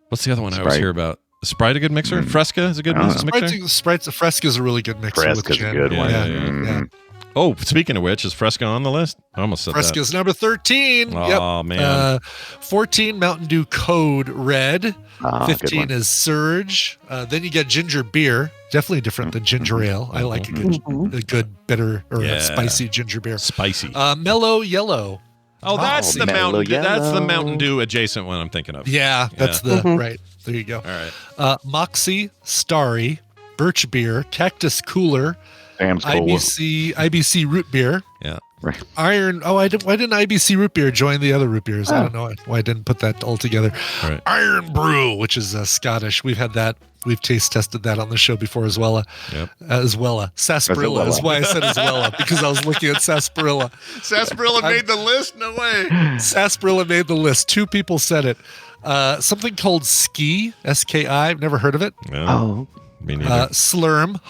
What's the other one I always Sprite. hear about? Is Sprite a good mixer? Fresca is a good mixer. Sprite's Fresca's a really good mixer with Fresca's gin. a good one. Yeah. Oh, speaking of which, is Fresca on the list? I almost said Fresca's number 13. Oh, yep. man. 14, Mountain Dew Code Red. Ah, good 15 one. is Surge. Then you get ginger beer. Definitely different than ginger ale. I like a good bitter or a spicy ginger beer. that. Spicy. Mellow Yellow. Oh, that's the Mellow Mountain. That's the Yellow. Mountain Dew adjacent one I'm thinking of. Yeah, that's the right. There you go. All right. Moxie, Starry, Birch Beer, Cactus Cooler, Sam's Cola. IBC Root Beer, Yeah. Iron. Oh, why didn't IBC Root Beer join the other root beers? I don't know why I didn't put that all together. All right. Iron Brew, which is Scottish. We've had that. We've taste tested that on the show before as well. Yep. Sarsaparilla is why I said as well, because I was looking at sarsaparilla. Sarsaparilla made the list? No way. Sarsaparilla made the list. 2 people said it. Something called Ski, S-K-I. I've never heard of it. Oh. Me neither. Slurm.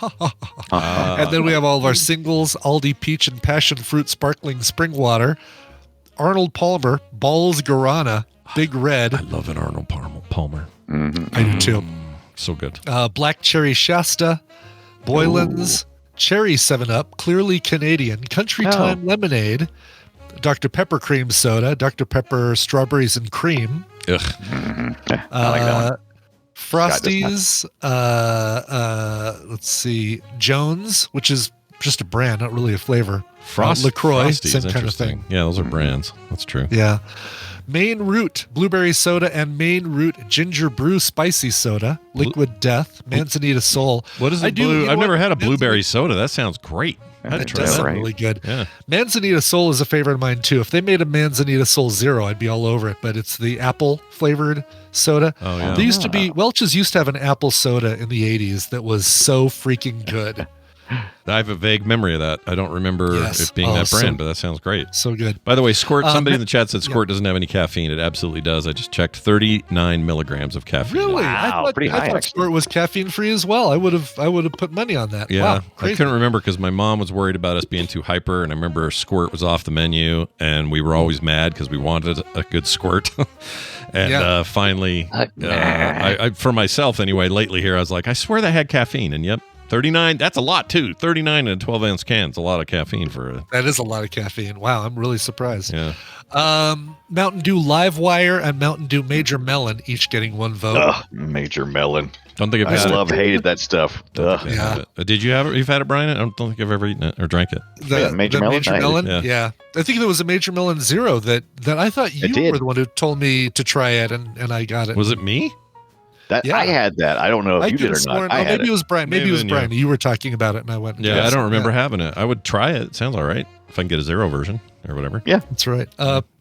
And then we have all of our singles, Aldi Peach and Passion Fruit Sparkling Spring Water, Arnold Palmer, Balls Guarana, Big Red. I love an Arnold Palmer. I do too. So good. Black Cherry Shasta, Boylan's, Cherry 7-Up, Clearly Canadian, Country Time Lemonade, Dr. Pepper Cream Soda, Dr. Pepper Strawberries and Cream, Ugh. I like that one. Frosties, let's see, Jones, which is just a brand, not really a flavor. LaCroix, Frosties, same kind of interesting. thing. Yeah, those are brands. That's true. Yeah. Maine Root, Blueberry Soda, and Maine Root Ginger Brew Spicy Soda, Liquid Death, Manzanita Soul. What is the blue? I've never had a blueberry soda. That sounds great. I'd It try does that. sound really good. Yeah. Manzanita Soul is a favorite of mine too. If they made a Manzanita Soul Zero, I'd be all over it. But it's the apple flavored soda. Oh, yeah. There used to be Welch's used to have an apple soda in the 80s that was so freaking good. I have a vague memory of that. I don't remember it being that brand, but that sounds great. So good. By the way, Squirt, somebody in the chat said Squirt doesn't have any caffeine. It absolutely does. I just checked 39 milligrams of caffeine. Really? Wow, pretty high, I thought actually. Squirt was caffeine free as well. I would have put money on that. Yeah, Wow, I crazy. couldn't remember because my mom was worried about us being too hyper, and I remember Squirt was off the menu, and we were always mad because we wanted a good Squirt. And finally, I for myself anyway, lately here, I was like, I swear that had caffeine, and yep. 39, that's a lot too. 39 in a 12-ounce can. It's a lot of caffeine for a... That is a lot of caffeine. Wow, I'm really surprised. Yeah. Mountain Dew Live Wire and Mountain Dew Major Melon each getting 1 vote. Ugh, Major Melon. Don't think I've I had it. hated that stuff. Ugh. Yeah. Did you have it? You've had it, Brian? I don't think I've ever eaten it or drank it. Yeah, Major Melon? Major I had it. Melon? Yeah. I think there was a Major Melon Zero that I thought you were the one who told me to try it, and I got it. Was it me? I had that. I don't know if you did or not. Maybe it was Brian. Maybe it was Maybe Brian. You were talking about it, and I went. Yeah, I don't remember having it. I would try it. It sounds all right. If I can get a zero version or whatever. Yeah. That's right.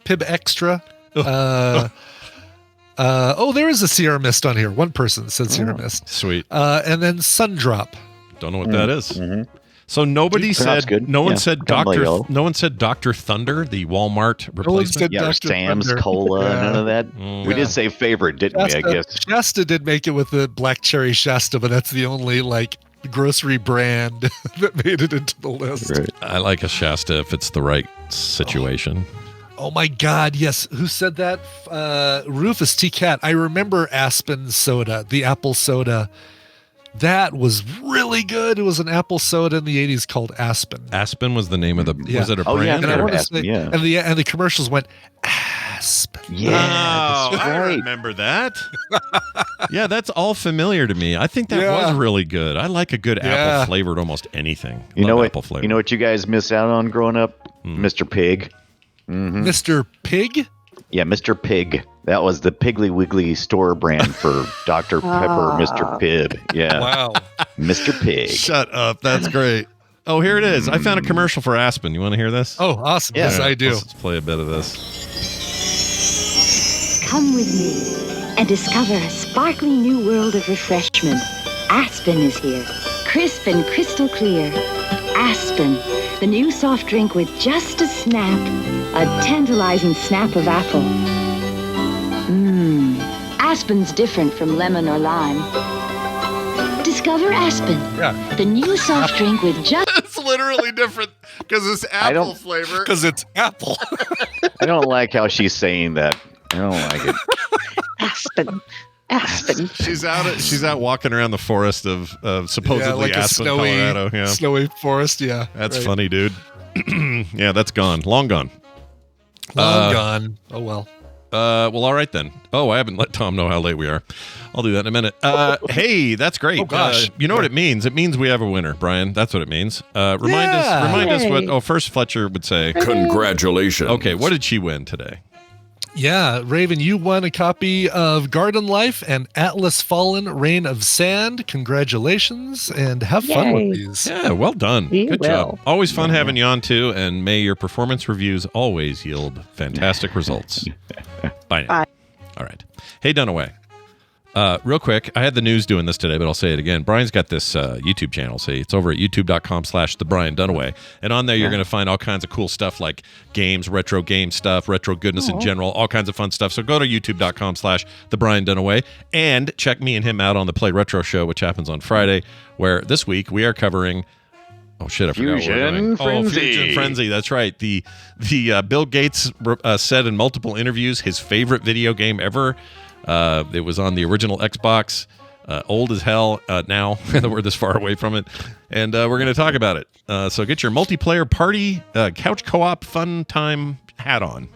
Pib Extra. There is a Sierra Mist on here. One person said Sierra Mist. Sweet. And then Sundrop. Don't know what that is. So nobody said. Good. No one said Come Doctor. Leo. No one said Dr. Thunder, the Walmart No one replacement. said Yeah, or Dr. Sam's Thunder. Cola, Yeah. none of that. We did say favorite, didn't we? I guess. Shasta did make it with the Black Cherry Shasta, but that's the only grocery brand that made it into the list. Right. I like a Shasta if it's the right situation. Oh my God, yes. Who said that? Rufus T. Cat. I remember Aspen soda, the apple soda. That was really good. It was an apple soda in the 80s called Aspen. Aspen was the name of the. Yeah. Was it a Oh, yeah, brand? And I Or want to Aspen, say, yeah. and the commercials went Aspen. Yeah, Oh, that's I right. remember that. Yeah, that's all familiar to me. I think that Yeah. was really good. I like a good Yeah. apple flavored almost anything. You Love know what? apple flavor. You know what you guys miss out on growing up? Mr. Pig. Mr. Pig? Yeah, Mr. Pig. That was the Piggly Wiggly store brand for Dr. Pepper, Mr. Pibb. Yeah. Wow. Mr. Pig. Shut up. That's great. Oh, here it is. I found a commercial for Aspen. You want to hear this? Oh, awesome. Yeah. Yes, I do. Let's play a bit of this. Come with me and discover a sparkling new world of refreshment. Aspen is here, crisp and crystal clear. Aspen, the new soft drink with just a snap, a tantalizing snap of apple. Aspen's different from lemon or lime. Discover Aspen, the new soft drink with just... It's literally different because it's apple flavor. Because it's apple. I don't like how she's saying that. I don't like it. Aspen. She's out walking around the forest of supposedly like Aspen, a snowy, Colorado. Yeah. Snowy forest, yeah. That's funny, dude. Yeah, that's gone. Long gone. Long gone. Oh, well. Well, all right then. Oh, I haven't let Tom know how late we are. I'll do that in a minute. Hey, that's great. Oh, gosh. You know what it means? It means we have a winner, Brian. That's what it means. Remind us what. Oh, first Fletcher would say. Congratulations. Okay, what did she win today? Yeah, Raven, you won a copy of Garden Life and Atlas Fallen, Reign of Sand. Congratulations, and have fun with these. Yeah, well done. Good job. Always fun having you on, too, and may your performance reviews always yield fantastic results. Bye now. Bye. All right. Hey, Dunaway. Real quick, I had the news doing this today, but I'll say it again. Brian's got this YouTube channel. See, it's over at youtube.com/TheBrianDunaway. And on there, you're going to find all kinds of cool stuff like games, retro game stuff, retro goodness in general, all kinds of fun stuff. So go to youtube.com/TheBrianDunaway and check me and him out on the Play Retro Show, which happens on Friday, where this week we are covering... Oh, shit, I forgot what we're doing. Frenzy. Fusion Frenzy. That's right. The Bill Gates said in multiple interviews his favorite video game ever. It was on the original Xbox, old as hell now that we're this far away from it. And we're going to talk about it. So get your multiplayer party couch co-op fun time hat on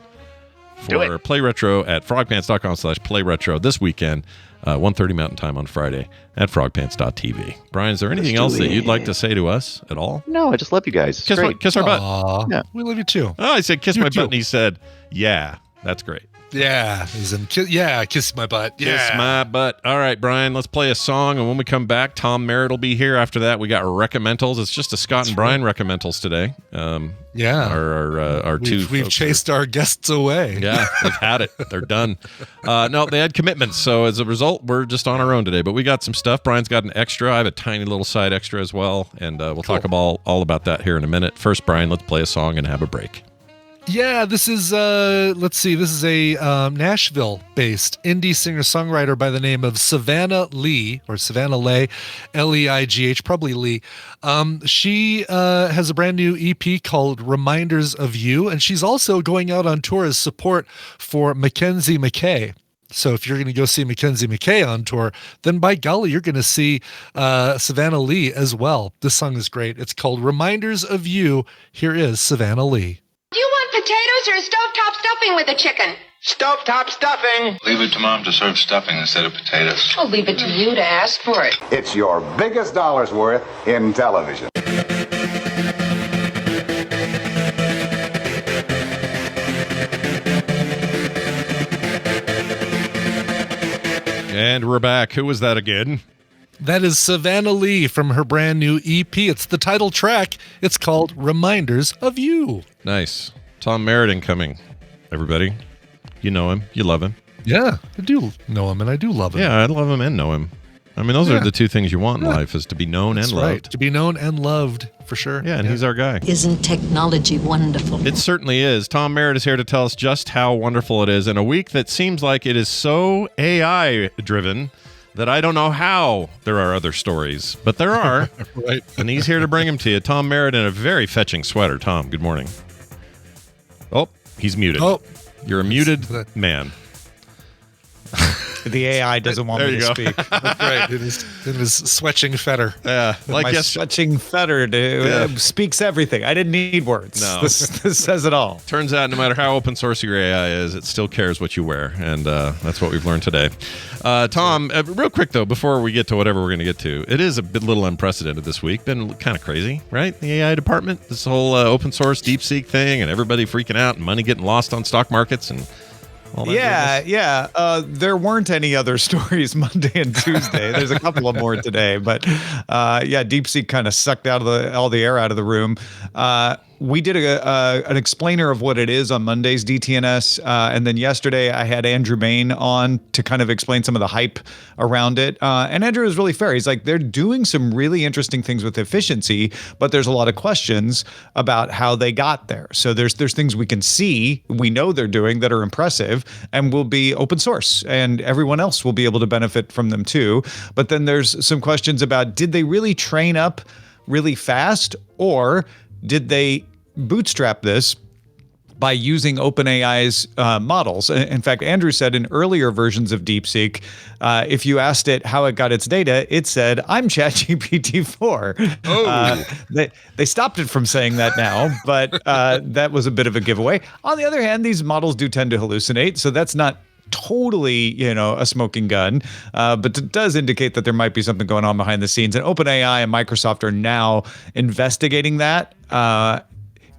for Play Retro at frogpants.com/playretro this weekend, 1:30 Mountain Time on Friday at frogpants.tv. Brian, is there anything else that you'd like to say to us at all? No, I just love you guys. Kiss our butt. Yeah. We love you too. Oh, I said kiss my butt, and he said, yeah, that's great. Yeah, kiss my butt. Yeah. Kiss my butt. All right, Brian, let's play a song, and when we come back, Tom Merritt will be here. After that, we got Recommentals. It's just a Scott and Brian Recommentals today. Our two. We've chased our guests away. Yeah, they've had it. They're done. No, they had commitments, so as a result, we're just on our own today. But we got some stuff. Brian's got an extra. I have a tiny little side extra as well, and we'll talk about all about that here in a minute. First, Brian, let's play a song and have a break. Yeah, this is let's see. This is a Nashville-based indie singer-songwriter by the name of Savannah Lee, or Savannah Leigh, Leigh, probably Lee. She has a brand new EP called Reminders of You, and she's also going out on tour as support for Mackenzie McKay. So if you're going to go see Mackenzie McKay on tour, then by golly, you're going to see Savannah Lee as well. This song is great. It's called Reminders of You. Here is Savannah Lee. Do you want potatoes or stovetop stuffing with the chicken? Stovetop stuffing. Leave it to Mom to serve stuffing instead of potatoes. I'll leave it to you to ask for it. It's your biggest dollar's worth in television. And we're back. Who was that again? That is Savannah Lee from her brand new EP. It's the title track. It's called Reminders of You. Nice. Tom Merritt incoming, everybody. You know him. You love him. Yeah, I do know him, and I do love him. Yeah, I love him and know him. I mean, those are the two things you want in life, is to be known and loved. Right. To be known and loved, for sure. Yeah, and he's our guy. Isn't technology wonderful? It certainly is. Tom Merritt is here to tell us just how wonderful it is in a week that seems like it is so AI-driven that I don't know how there are other stories, but there are. Right. And he's here to bring them to you. Tom Merritt in a very fetching sweater. Tom, good morning. Oh, he's muted. Oh. You're a muted man. The AI doesn't want me to speak. That's right. It is swetching fetter. Yeah. Like my swetching fetter speaks everything. I didn't need words. No. This says it all. Turns out no matter how open source your AI is, it still cares what you wear. And that's what we've learned today. Tom, real quick, though, before we get to whatever we're going to get to, it is a bit little unprecedented this week. Been kind of crazy, right? The AI department, this whole open source Deepseek thing, and everybody freaking out and money getting lost on stock markets and all that. Yeah. There weren't any other stories Monday and Tuesday. There's a couple of more today, but Deepseek kind of sucked all the air out of the room. we did an explainer of what it is on Monday's DTNS, and then yesterday I had Andrew Main on to kind of explain some of the hype around it. And Andrew is really fair. He's like, they're doing some really interesting things with efficiency, but there's a lot of questions about how they got there. So there's things we can see, we know they're doing that are impressive and will be open source, and everyone else will be able to benefit from them too. But then there's some questions about, did they really train up really fast, or did they bootstrap this by using OpenAI's models? In fact, Andrew said in earlier versions of Deepseek, if you asked it how it got its data, it said, I'm ChatGPT-4. Oh. They stopped it from saying that now, but that was a bit of a giveaway. On the other hand, these models do tend to hallucinate, so that's not totally, a smoking gun, but it does indicate that there might be something going on behind the scenes. And OpenAI and Microsoft are now investigating that.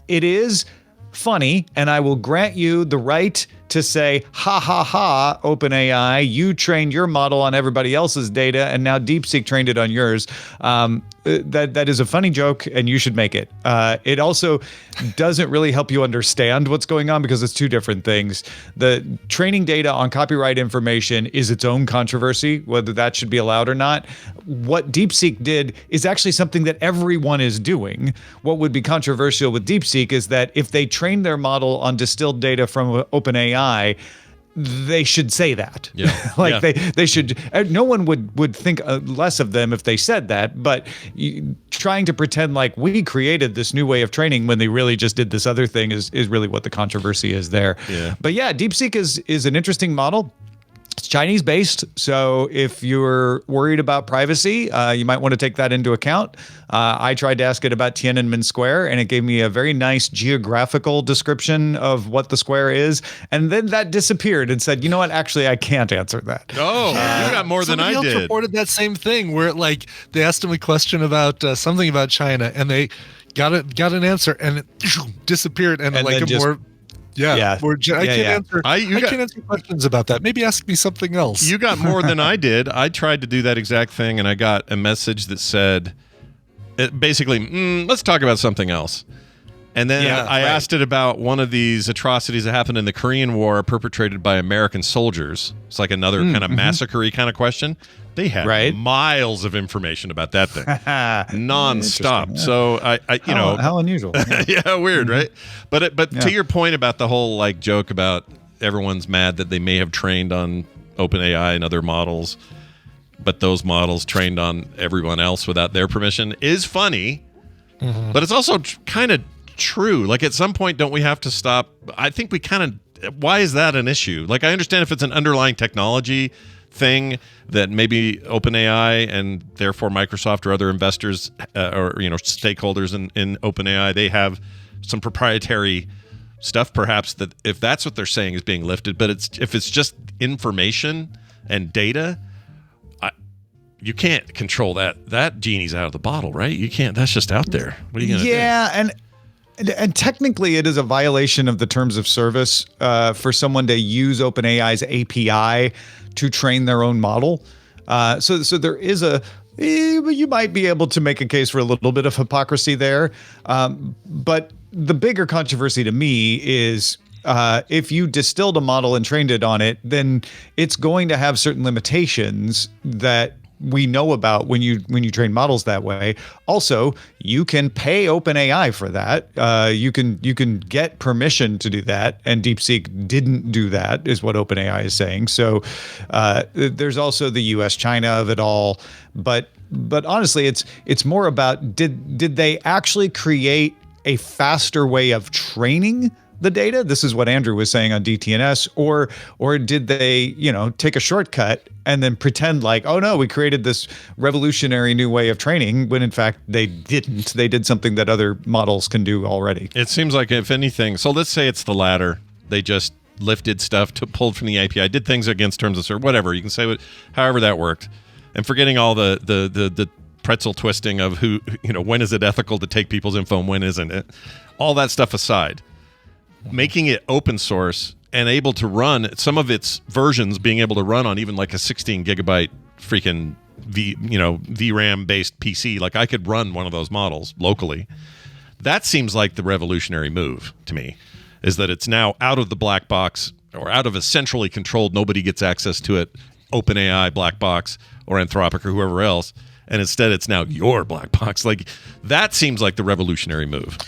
It is funny, and I will grant you the right to say, ha ha ha, OpenAI, you trained your model on everybody else's data, and now DeepSeek trained it on yours. That is a funny joke, and you should make it. It also doesn't really help you understand what's going on, because it's two different things. The training data on copyright information is its own controversy, whether that should be allowed or not. What DeepSeek did is actually something that everyone is doing. What would be controversial with DeepSeek is that if they trained their model on distilled data from OpenAI, they should say that. Yeah. They should. No one would think less of them if they said that, but trying to pretend like we created this new way of training when they really just did this other thing is really what the controversy is there. Yeah. But yeah, DeepSeek is an interesting model. It's Chinese based, so if you're worried about privacy, you might want to take that into account. I tried to ask it about Tiananmen Square, and it gave me a very nice geographical description of what the square is, and then that disappeared and said, you know what, actually, I can't answer that. Oh, you got more than I Somebody else did. reported that same thing where they asked him a question about something about China, and they got an answer, and it disappeared, and I can't answer questions about that. Maybe ask me something else. You got more than I did. I tried to do that exact thing, and I got a message that said, basically, let's talk about something else. And then I asked it about one of these atrocities that happened in the Korean War perpetrated by American soldiers. It's like another kind of massacre-y kind of question. They had miles of information about that thing, nonstop. So how unusual. Yeah, weird, right? But to your point about the whole joke about everyone's mad that they may have trained on OpenAI and other models, but those models trained on everyone else without their permission is funny. Mm-hmm. But it's also kind of true. Like at some point, don't we have to stop? I think we why is that an issue? I understand if it's an underlying technology thing that maybe OpenAI and therefore Microsoft or other investors or stakeholders in OpenAI, they have some proprietary stuff perhaps that if that's what they're saying is being lifted, but if it's just information and data, you can't control that. That genie's out of the bottle, right? You can't. That's just out there. What are you going to do? Yeah, and technically it is a violation of the terms of service for someone to use OpenAI's API to train their own model. So there is you might be able to make a case for a little bit of hypocrisy there. But the bigger controversy to me is if you distilled a model and trained it on it, then it's going to have certain limitations that we know about when you train models that way. Also, you can pay OpenAI for that. You can get permission to do that, and DeepSeek didn't do that, is what OpenAI is saying. So there's also the U.S.-China of it all. But honestly, it's more about did they actually create a faster way of training the data? This is what Andrew was saying on DTNS, or did they, take a shortcut and then pretend like, oh no, we created this revolutionary new way of training, when in fact they didn't. They did something that other models can do already. It seems like, if anything, so let's say it's the latter. They just lifted stuff pulled from the API, did things against terms of service, whatever. You can say however that worked. And forgetting all the pretzel twisting of who, when is it ethical to take people's info and when isn't it? All that stuff aside, making it open source and able to run some of its versions, being able to run on even like a 16 gigabyte freaking VRAM based PC. Like I could run one of those models locally. That seems like the revolutionary move to me, is that it's now out of the black box or out of a centrally controlled, nobody gets access to it, OpenAI black box or Anthropic or whoever else, and instead it's now your black box. Like, that seems like the revolutionary move.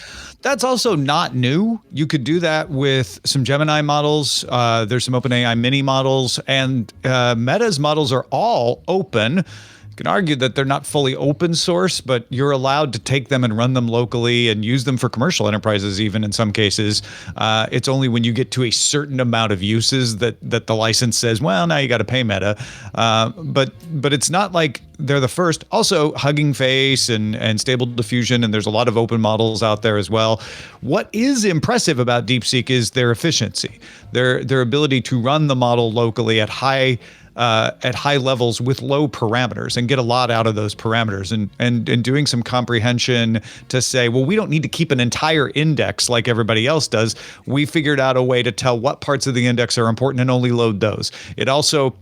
That's also not new. You could do that with some Gemini models. There's some OpenAI mini models, and Meta's models are all open. You can argue that they're not fully open source, but you're allowed to take them and run them locally and use them for commercial enterprises even in some cases. It's only when you get to a certain amount of uses that the license says, well, now you got to pay Meta. But it's not like they're the first. Also, Hugging Face and Stable Diffusion, and there's a lot of open models out there as well. What is impressive about DeepSeek is their efficiency, their ability to run the model locally at high levels with low parameters and get a lot out of those parameters, and doing some comprehension to say, well, we don't need to keep an entire index like everybody else does. We figured out a way to tell what parts of the index are important and only load those. It also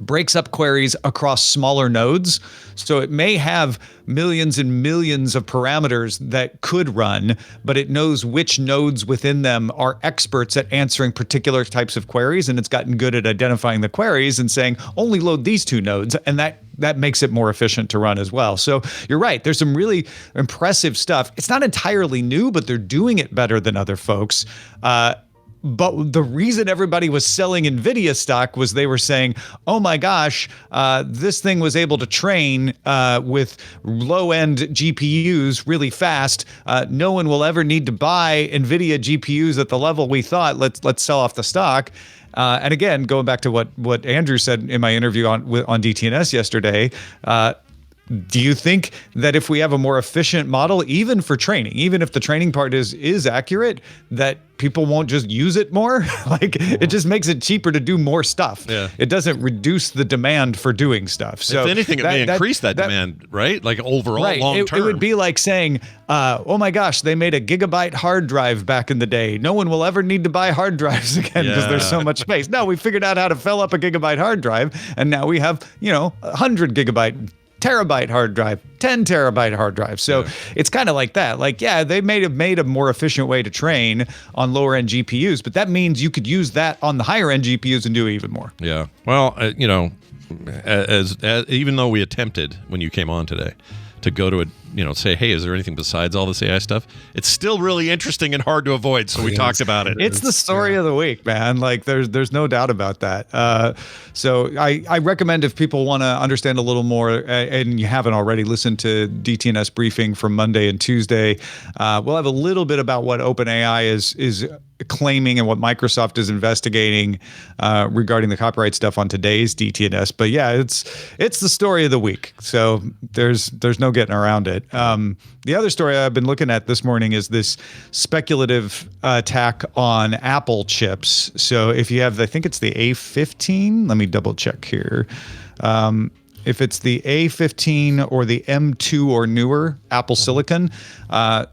breaks up queries across smaller nodes. So it may have millions and millions of parameters that could run, but it knows which nodes within them are experts at answering particular types of queries. And it's gotten good at identifying the queries and saying, only load these two nodes. And that makes it more efficient to run as well. So you're right. There's some really impressive stuff. It's not entirely new, but they're doing it better than other folks. But the reason everybody was selling NVIDIA stock was they were saying, oh my gosh, this thing was able to train with low-end GPUs really fast. No one will ever need to buy NVIDIA GPUs at the level we thought. Let's sell off the stock. And again, going back to what Andrew said in my interview on DTNS yesterday, do you think that if we have a more efficient model, even for training, even if the training part is accurate, that people won't just use it more? Like, it just makes it cheaper to do more stuff. Yeah. It doesn't reduce the demand for doing stuff. So if anything, it may increase that demand, right? Like overall, right. Long term. It would be like saying, oh my gosh, they made a gigabyte hard drive back in the day. No one will ever need to buy hard drives again because there's so much space. No, we figured out how to fill up a gigabyte hard drive, and now we have, 100 gigabyte terabyte hard drive, 10 terabyte hard drive. So it's kind of like that. Like, they may have made a more efficient way to train on lower end GPUs, but that means you could use that on the higher end GPUs and do even more. Yeah. Well, as even though we attempted when you came on today to go to say, hey, is there anything besides all this AI stuff? It's still really interesting and hard to avoid. So we talked about it. It's the story of the week, man. Like there's no doubt about that. So I recommend, if people want to understand a little more, and you haven't already, listened to DTNS briefing from Monday and Tuesday. We'll have a little bit about what OpenAI is claiming and what Microsoft is investigating regarding the copyright stuff on today's DTNS. But yeah, it's the story of the week. So there's no getting around it. The other story I've been looking at this morning is this speculative attack on Apple chips. So if you have, I think it's the A15, let me double check here. If it's the A15 or the M2 or newer Apple Silicon,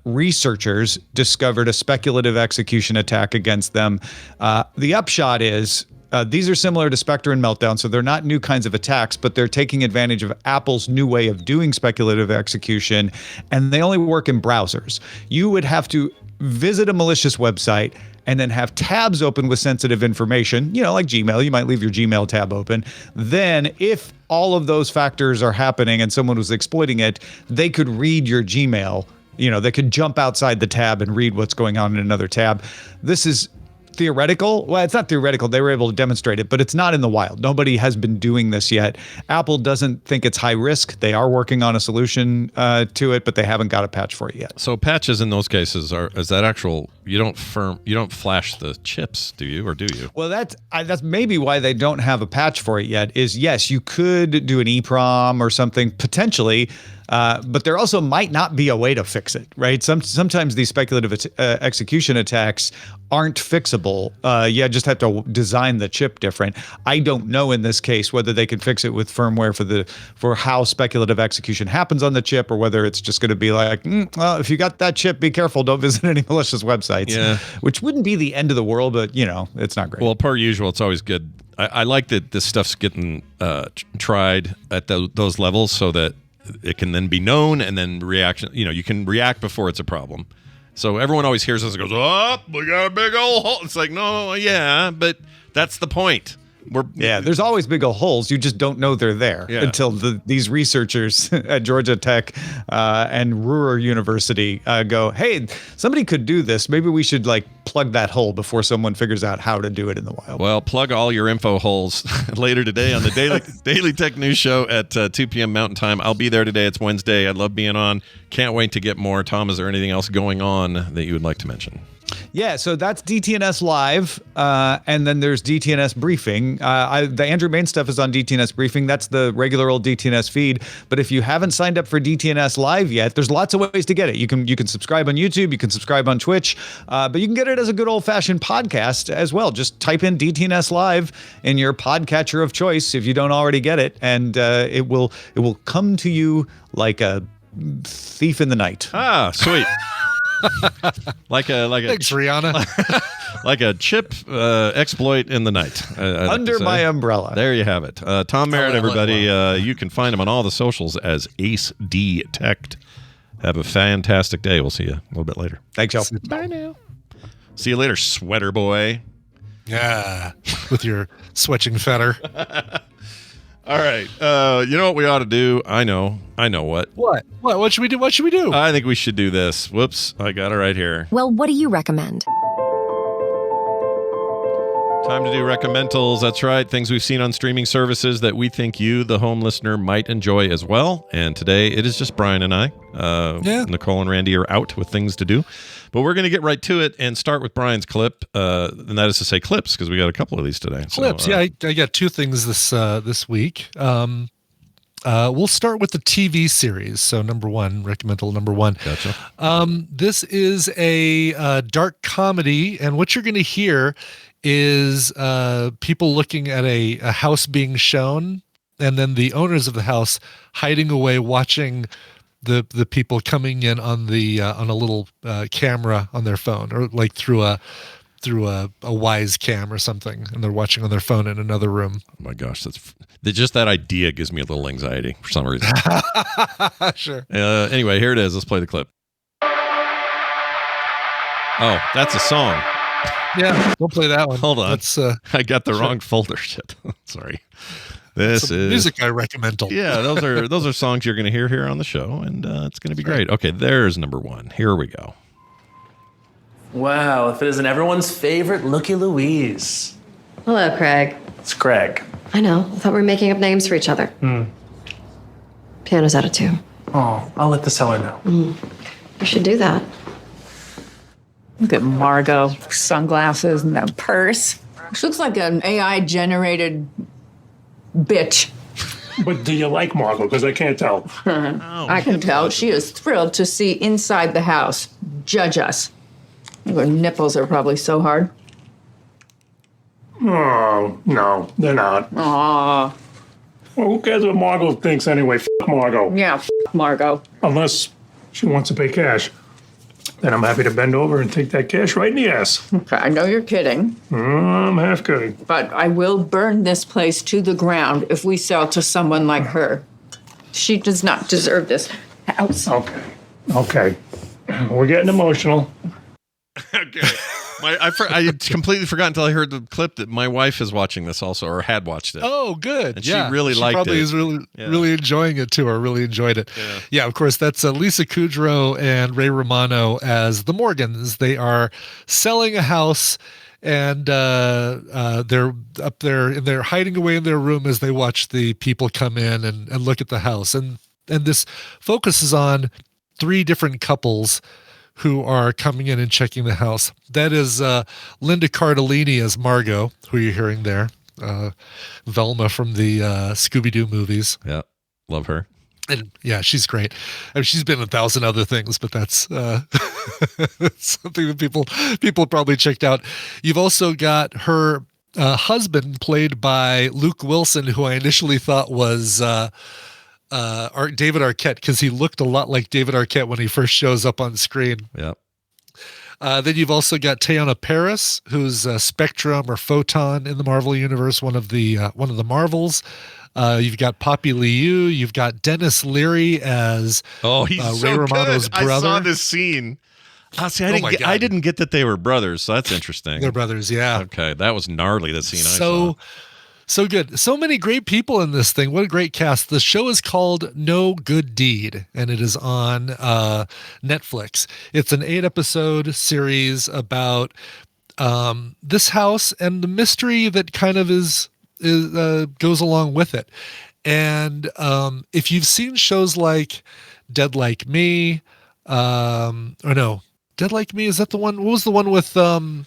researchers discovered a speculative execution attack against them. The upshot is, these are similar to Spectre and Meltdown, so they're not new kinds of attacks, but they're taking advantage of Apple's new way of doing speculative execution, and they only work in browsers. You would have to visit a malicious website and then have tabs open with sensitive information, like Gmail. You might leave your Gmail tab open. Then if all of those factors are happening and someone was exploiting it, they could read your Gmail. They could jump outside the tab and read what's going on in another tab. This is theoretical. Well, it's not theoretical. They were able to demonstrate it, but it's not in the wild. Nobody has been doing this yet. Apple doesn't think it's high risk. They are working on a solution to it, but they haven't got a patch for it yet. So patches in those cases is that actual? You don't flash the chips, do you, or do you? Well, that's maybe why they don't have a patch for it yet. Is yes, you could do an EEPROM or something potentially. But there also might not be a way to fix it, right? Sometimes these speculative execution attacks aren't fixable. You just have to design the chip different. I don't know in this case whether they could fix it with firmware for how speculative execution happens on the chip, or whether it's just going to be like, well, if you got that chip, be careful, don't visit any malicious websites. Yeah. Which wouldn't be the end of the world, but it's not great. Well, per usual, it's always good. I like that this stuff's getting tried at those levels so that it can then be known, and then reaction. You can react before it's a problem, So everyone always hears us and goes, "Oh, we got a big old hole." It's like, no, yeah, but that's the point. There's always big old holes. You just don't know they're there until these researchers at Georgia Tech and Ruhr University go, hey, somebody could do this. Maybe we should plug that hole before someone figures out how to do it in the wild. Well, plug all your info holes later today on the Daily Tech News Show at 2 p.m. Mountain Time. I'll be there today. It's Wednesday. I love being on. Can't wait to get more. Tom, is there anything else going on that you would like to mention? Yeah, so that's DTNS Live, and then there's DTNS Briefing. The Andrew Main stuff is on DTNS Briefing. That's the regular old DTNS feed. But if you haven't signed up for DTNS Live yet, there's lots of ways to get it. You can subscribe on YouTube, you can subscribe on Twitch, but you can get it as a good old-fashioned podcast as well. Just type in DTNS Live in your podcatcher of choice if you don't already get it, and it will come to you like a thief in the night. Ah, sweet. like a Thanks, Rihanna. like a chip exploit in the night. Under my umbrella. There you have it. Tom Merritt, everybody. You can find him on all the socials as Ace D Tech. Have a fantastic day. We'll see you a little bit later. Thanks, y'all. Bye now. See you later, sweater boy. Yeah, with your switching fetter. All right. You know what we ought to do? I know what. What? What should we do? What should we do? I think we should do this. Whoops. I got it right here. Well, what do you recommend? Time to do Recommentals. That's right. Things we've seen on streaming services that we think you, the home listener, might enjoy as well. And today it is just Brian and I. Nicole and Randy are out with things to do. But we're going to get right to it and start with Brian's clip. And that is to say clips, because we got a couple of these today. Clips. I got two things this week. We'll start with the TV series. So Recommental number one. Gotcha. This is a dark comedy. And what you're going to hear is people looking at a house being shown, and then the owners of the house hiding away watching the people coming in on a little camera on their phone, or like through a Wise cam or something, and they're watching on their phone in another room. Oh my gosh, just that idea gives me a little anxiety for some reason. Sure. Anyway, here it is. Let's play the clip. Oh, that's a song. Yeah, don't play that one. Hold on. I got the sure. wrong folder. Shit. Sorry. This is music I recommend. Yeah, those are songs you're going to hear here on the show, and it's going to be great. Okay, there's number one. Here we go. Wow, if it isn't everyone's favorite Looky Louise. Hello, Craig. It's Craig. I know. I thought we were making up names for each other. Piano's out of tune. Oh, I'll let the seller know. You should do that. Look at Margot, sunglasses and that purse. She looks like an AI-generated bitch. But do you like Margot? Because I can't tell. I can tell. She is thrilled to see inside the house. Judge us. Her nipples are probably so hard. Oh, no, they're not. Aw. Well, who cares what Margot thinks anyway? F*** Margot. Yeah, Margot. Unless she wants to pay cash. Then I'm happy to bend over and take that cash right in the ass. Okay, I know you're kidding. I'm half kidding. But I will burn this place to the ground if we sell to someone like her. She does not deserve this house. Okay. We're getting emotional. Okay. I completely forgot until I heard the clip that my wife is watching this also, or had watched it. Oh, good. And she really liked probably it. is really enjoying it too, or really enjoyed it. Yeah, of course, that's Lisa Kudrow and Ray Romano as the Morgans. They are selling a house, and they're up there, and they're hiding away in their room as they watch the people come in and look at the house. And this focuses on three different couples who are coming in and checking the house. That is Linda Cardellini as Margot, who you're hearing there. Velma from the Scooby-Doo movies. Yeah, love her. And yeah, she's great. I mean, she's been in 1,000 other things, but that's something that people probably checked out. You've also got her husband, played by Luke Wilson, who I initially thought was David Arquette, because he looked a lot like David Arquette when he first shows up on screen. Yep. Then you've also got Teyonah Parris, who's Spectrum or Photon in the Marvel universe, one of the Marvels. You've got Poppy Liu. You've got Dennis Leary as he's Ray so Romano's good. brother. I saw this scene. See, Oh my God. I didn't get that they were brothers, so that's interesting. They're brothers, yeah. Okay, that was gnarly, that scene I saw. So good. So many great people in this thing. What a great cast. The show is called No Good Deed, and it is on Netflix. It's an 8-episode series about this house and the mystery that kind of goes along with it. And if you've seen shows like Dead Like Me, Dead Like Me, is that the one? What was the one with Dead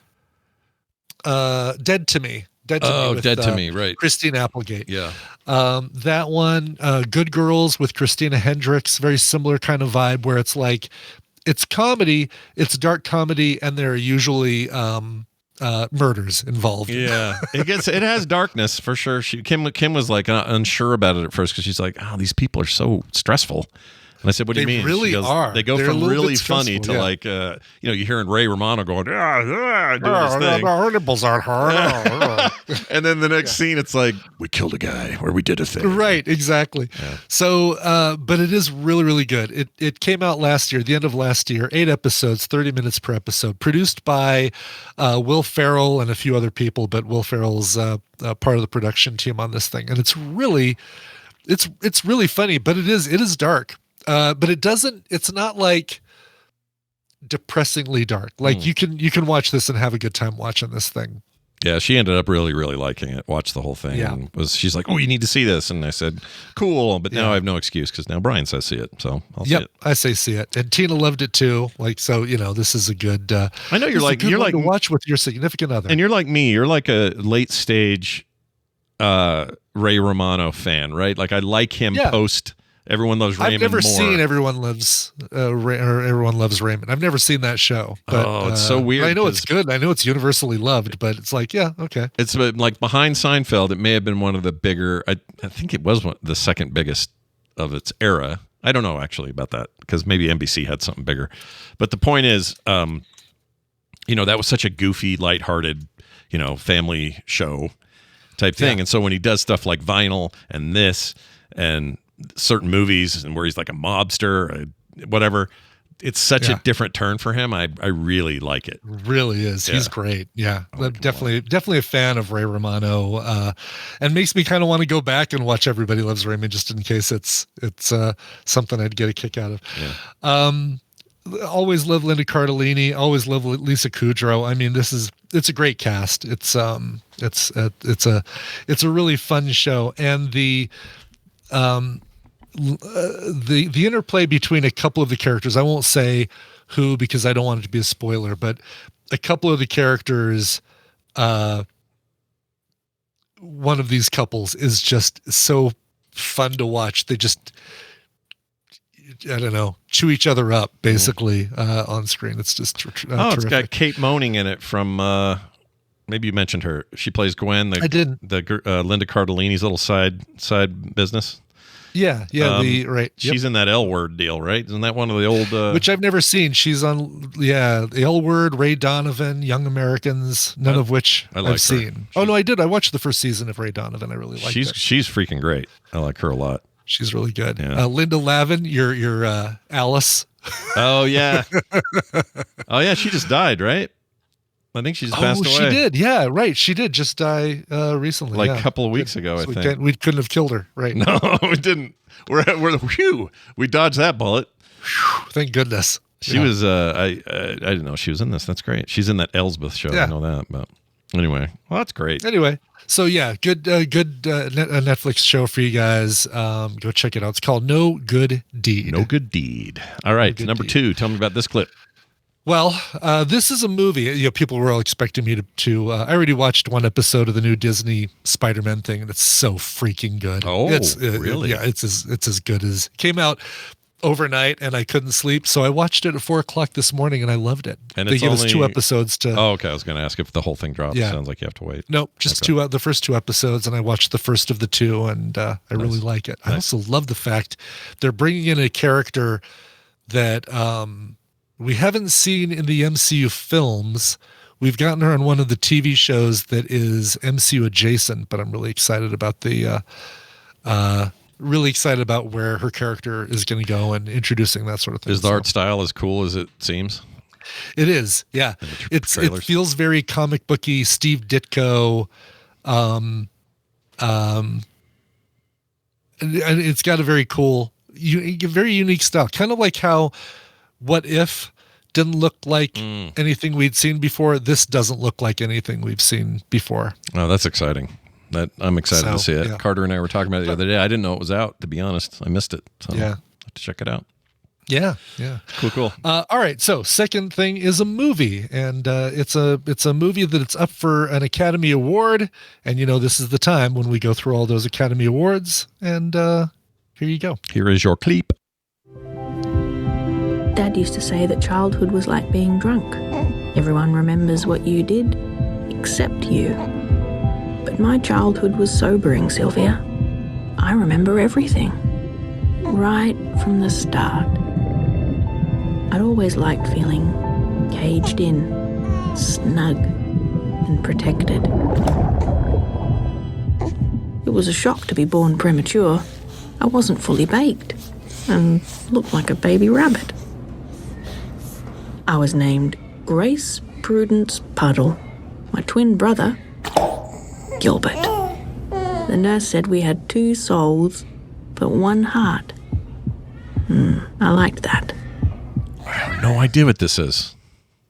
to Me? Dead to Me, right. Christine Applegate. Yeah. That one, Good Girls with Christina Hendricks, very similar kind of vibe where it's like, it's comedy, it's dark comedy, and there are usually murders involved. Yeah. It has darkness for sure. Kim was like unsure about it at first because she's like, oh, these people are so stressful. And I said, what do you mean? Really She goes, are. They go They're from a little really bit funny to stressful, like, you're hearing Ray Romano going, doing this thing. Her nipples aren't hard. And then the next scene, it's like, we killed a guy or we did a thing. Right, exactly. Yeah. So, but it is really, really good. It came out last year, the end of last year, 8 episodes, 30 minutes per episode, produced by Will Ferrell and a few other people, but Will Ferrell's part of the production team on this thing. And it's really funny, but it is dark. But it's not like depressingly dark. Like you can watch this and have a good time watching this thing. Yeah, she ended up really, really liking it. Watched the whole thing. Yeah. And she's like, oh, you need to see this. And I said, cool. But now I have no excuse because now Brian says see it. So I'll see it. I say see it. And Tina loved it too. Like, so, this is a good, I know you're like to watch with your significant other. And you're like me. You're like a late stage Ray Romano fan, right? Like I like him post Everyone Loves Raymond. I've never more. seen Everyone Loves Everyone Loves Raymond. I've never seen that show. But, it's so weird. I know it's good. I know it's universally loved, but it's like, yeah, okay. It's like behind Seinfeld. It may have been one of the bigger. I think it was the second biggest of its era. I don't know actually about that because maybe NBC had something bigger. But the point is, that was such a goofy, lighthearted, family show type thing. And so when he does stuff like Vinyl and this and certain movies and where he's like a mobster or whatever, it's such a different turn for him. I really like it. Really is. He's great. Yeah. Definitely a fan of Ray Romano, and makes me kind of want to go back and watch Everybody Loves Raymond just in case it's something I'd get a kick out of. Yeah. Always love Linda Cardellini. Always love Lisa Kudrow. I mean, it's a great cast. It's a really fun show, and the interplay between a couple of the characters, I won't say who because I don't want it to be a spoiler, but a couple of the characters, one of these couples is just so fun to watch. They just, I don't know, chew each other up basically on screen. It's just terrific. It's got Kate Moaning in it from maybe you mentioned her. She plays Gwen. I didn't. The Linda Cardellini's little side business. Yeah, right. She's in that L Word deal, right? Isn't that one of the old? Which I've never seen. She's on, the L Word, Ray Donovan, Young Americans, none of which I've seen. Oh no, I did. I watched the first season of Ray Donovan. I really liked it. She's freaking great. I like her a lot. She's really good. Yeah. Linda Lavin, your Alice. Oh yeah. Oh yeah. She just died, right? I think she just passed away. She did. Yeah, right. She did just die recently. Like a couple of weeks ago, I think. We couldn't have killed her, right? No, we didn't. We dodged that bullet. Thank goodness. She was, I didn't know she was in this. That's great. She's in that Elsbeth show. I know that. But anyway, well, that's great. Anyway, so yeah, good Netflix show for you guys. Go check it out. It's called No Good Deed. No Good Deed. All right, number 2. Tell me about this clip. Well, this is a movie. People were all expecting me to. I already watched one episode of the new Disney Spider-Man thing, and it's so freaking good. Oh, really? Yeah, it's as good as came out overnight, and I couldn't sleep, so I watched it at 4:00 this morning, and I loved it. And they give us 2 episodes to. Oh, okay. I was going to ask if the whole thing drops. Yeah. Sounds like you have to wait. Nope, just the first 2 episodes, and I watched the first of the 2, and I really like it. I also love the fact they're bringing in a character that. We haven't seen in the MCU films. We've gotten her on one of the TV shows that is MCU adjacent, but I'm really excited about where her character is going to go and introducing that sort of thing. Is the art style as cool as it seems? It is, yeah. It feels very comic booky, Steve Ditko, and it's got a very cool, very unique style. Kind of like how What If didn't look like anything we'd seen before. This doesn't look like anything we've seen before. Oh, that's exciting. I'm excited to see it. Yeah. Carter and I were talking about it the other day. I didn't know it was out, to be honest. I missed it. So Yeah. I'll have to check it out. Yeah. Cool. All right. So second thing is a movie, and it's a movie that it's up for an Academy Award. And this is the time when we go through all those Academy Awards. And here you go. Here is your clip. Dad used to say that childhood was like being drunk. Everyone remembers what you did, except you. But my childhood was sobering, Sylvia. I remember everything. Right from the start. I'd always liked feeling caged in, snug, and protected. It was a shock to be born premature. I wasn't fully baked and looked like a baby rabbit. I was named Grace Prudence Puddle. My twin brother, Gilbert. The nurse said we had 2 souls, but 1 heart. I liked that. I have no idea what this is.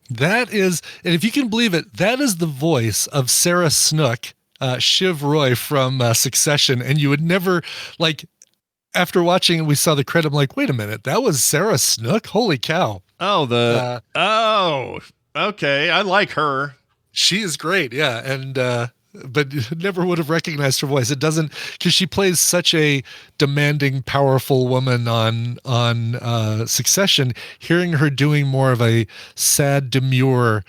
That is, and if you can believe it, that is the voice of Sarah Snook, Shiv Roy from Succession. And you would never, after watching it, we saw the credit. I'm like, wait a minute, that was Sarah Snook? Holy cow. Oh, okay. I like her. She is great, yeah. And but never would have recognized her voice. It doesn't, because she plays such a demanding, powerful woman on Succession. Hearing her doing more of a sad, demure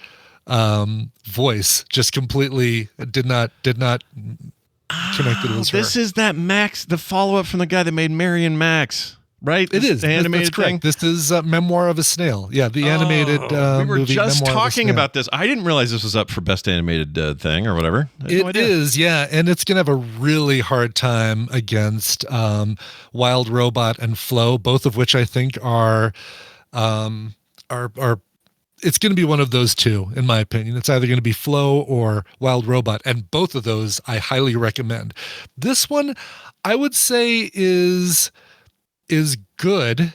voice just completely did not connect it as her. This is that Max, the follow-up from the guy that made Mary and Max. Right? It is. The animated That's correct. thing? This is Memoir of a Snail. Yeah, the animated movie. We were just Memoir of a talking Snail. about this. I didn't realize this was up for Best Animated Thing or whatever. It is, yeah. And it's going to have a really hard time against Wild Robot and Flow, both of which I think are it's going to be one of those two, in my opinion. It's either going to be Flow or Wild Robot, and both of those I highly recommend. This one, I would say, is good,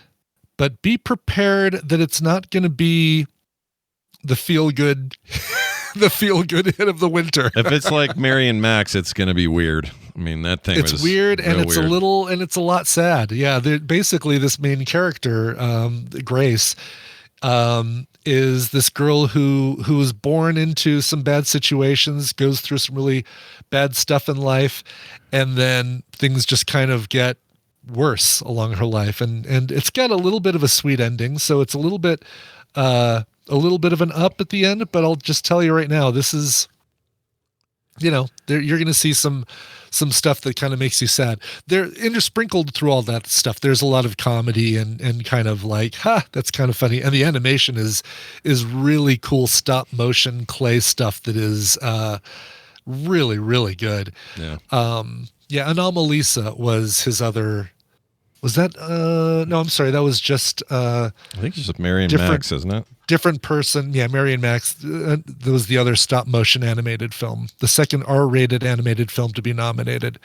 but be prepared that it's not going to be the feel-good hit of the winter. If it's like Mary and Max, it's going to be weird. I mean, that thing was weird, and real it's weird. it's a lot sad. Yeah, basically this main character, Grace, is this girl who was born into some bad situations, goes through some really bad stuff in life, and then things just kind of get worse along her life, and it's got a little bit of a sweet ending, so it's a little bit of an up at the end. But I'll just tell you right now, this is, you're going to see some stuff that kind of makes you sad. They're intersprinkled through all that stuff. There's a lot of comedy and kind of like, that's kind of funny. And the animation is really cool stop motion clay stuff that is really, really good. Yeah. Anomalisa was his other. Was that? No, I'm sorry. That was just. I think it's just Mary and Max, isn't it? Different person. Yeah, Mary and Max. That was the other stop motion animated film, the second R-rated animated film to be nominated.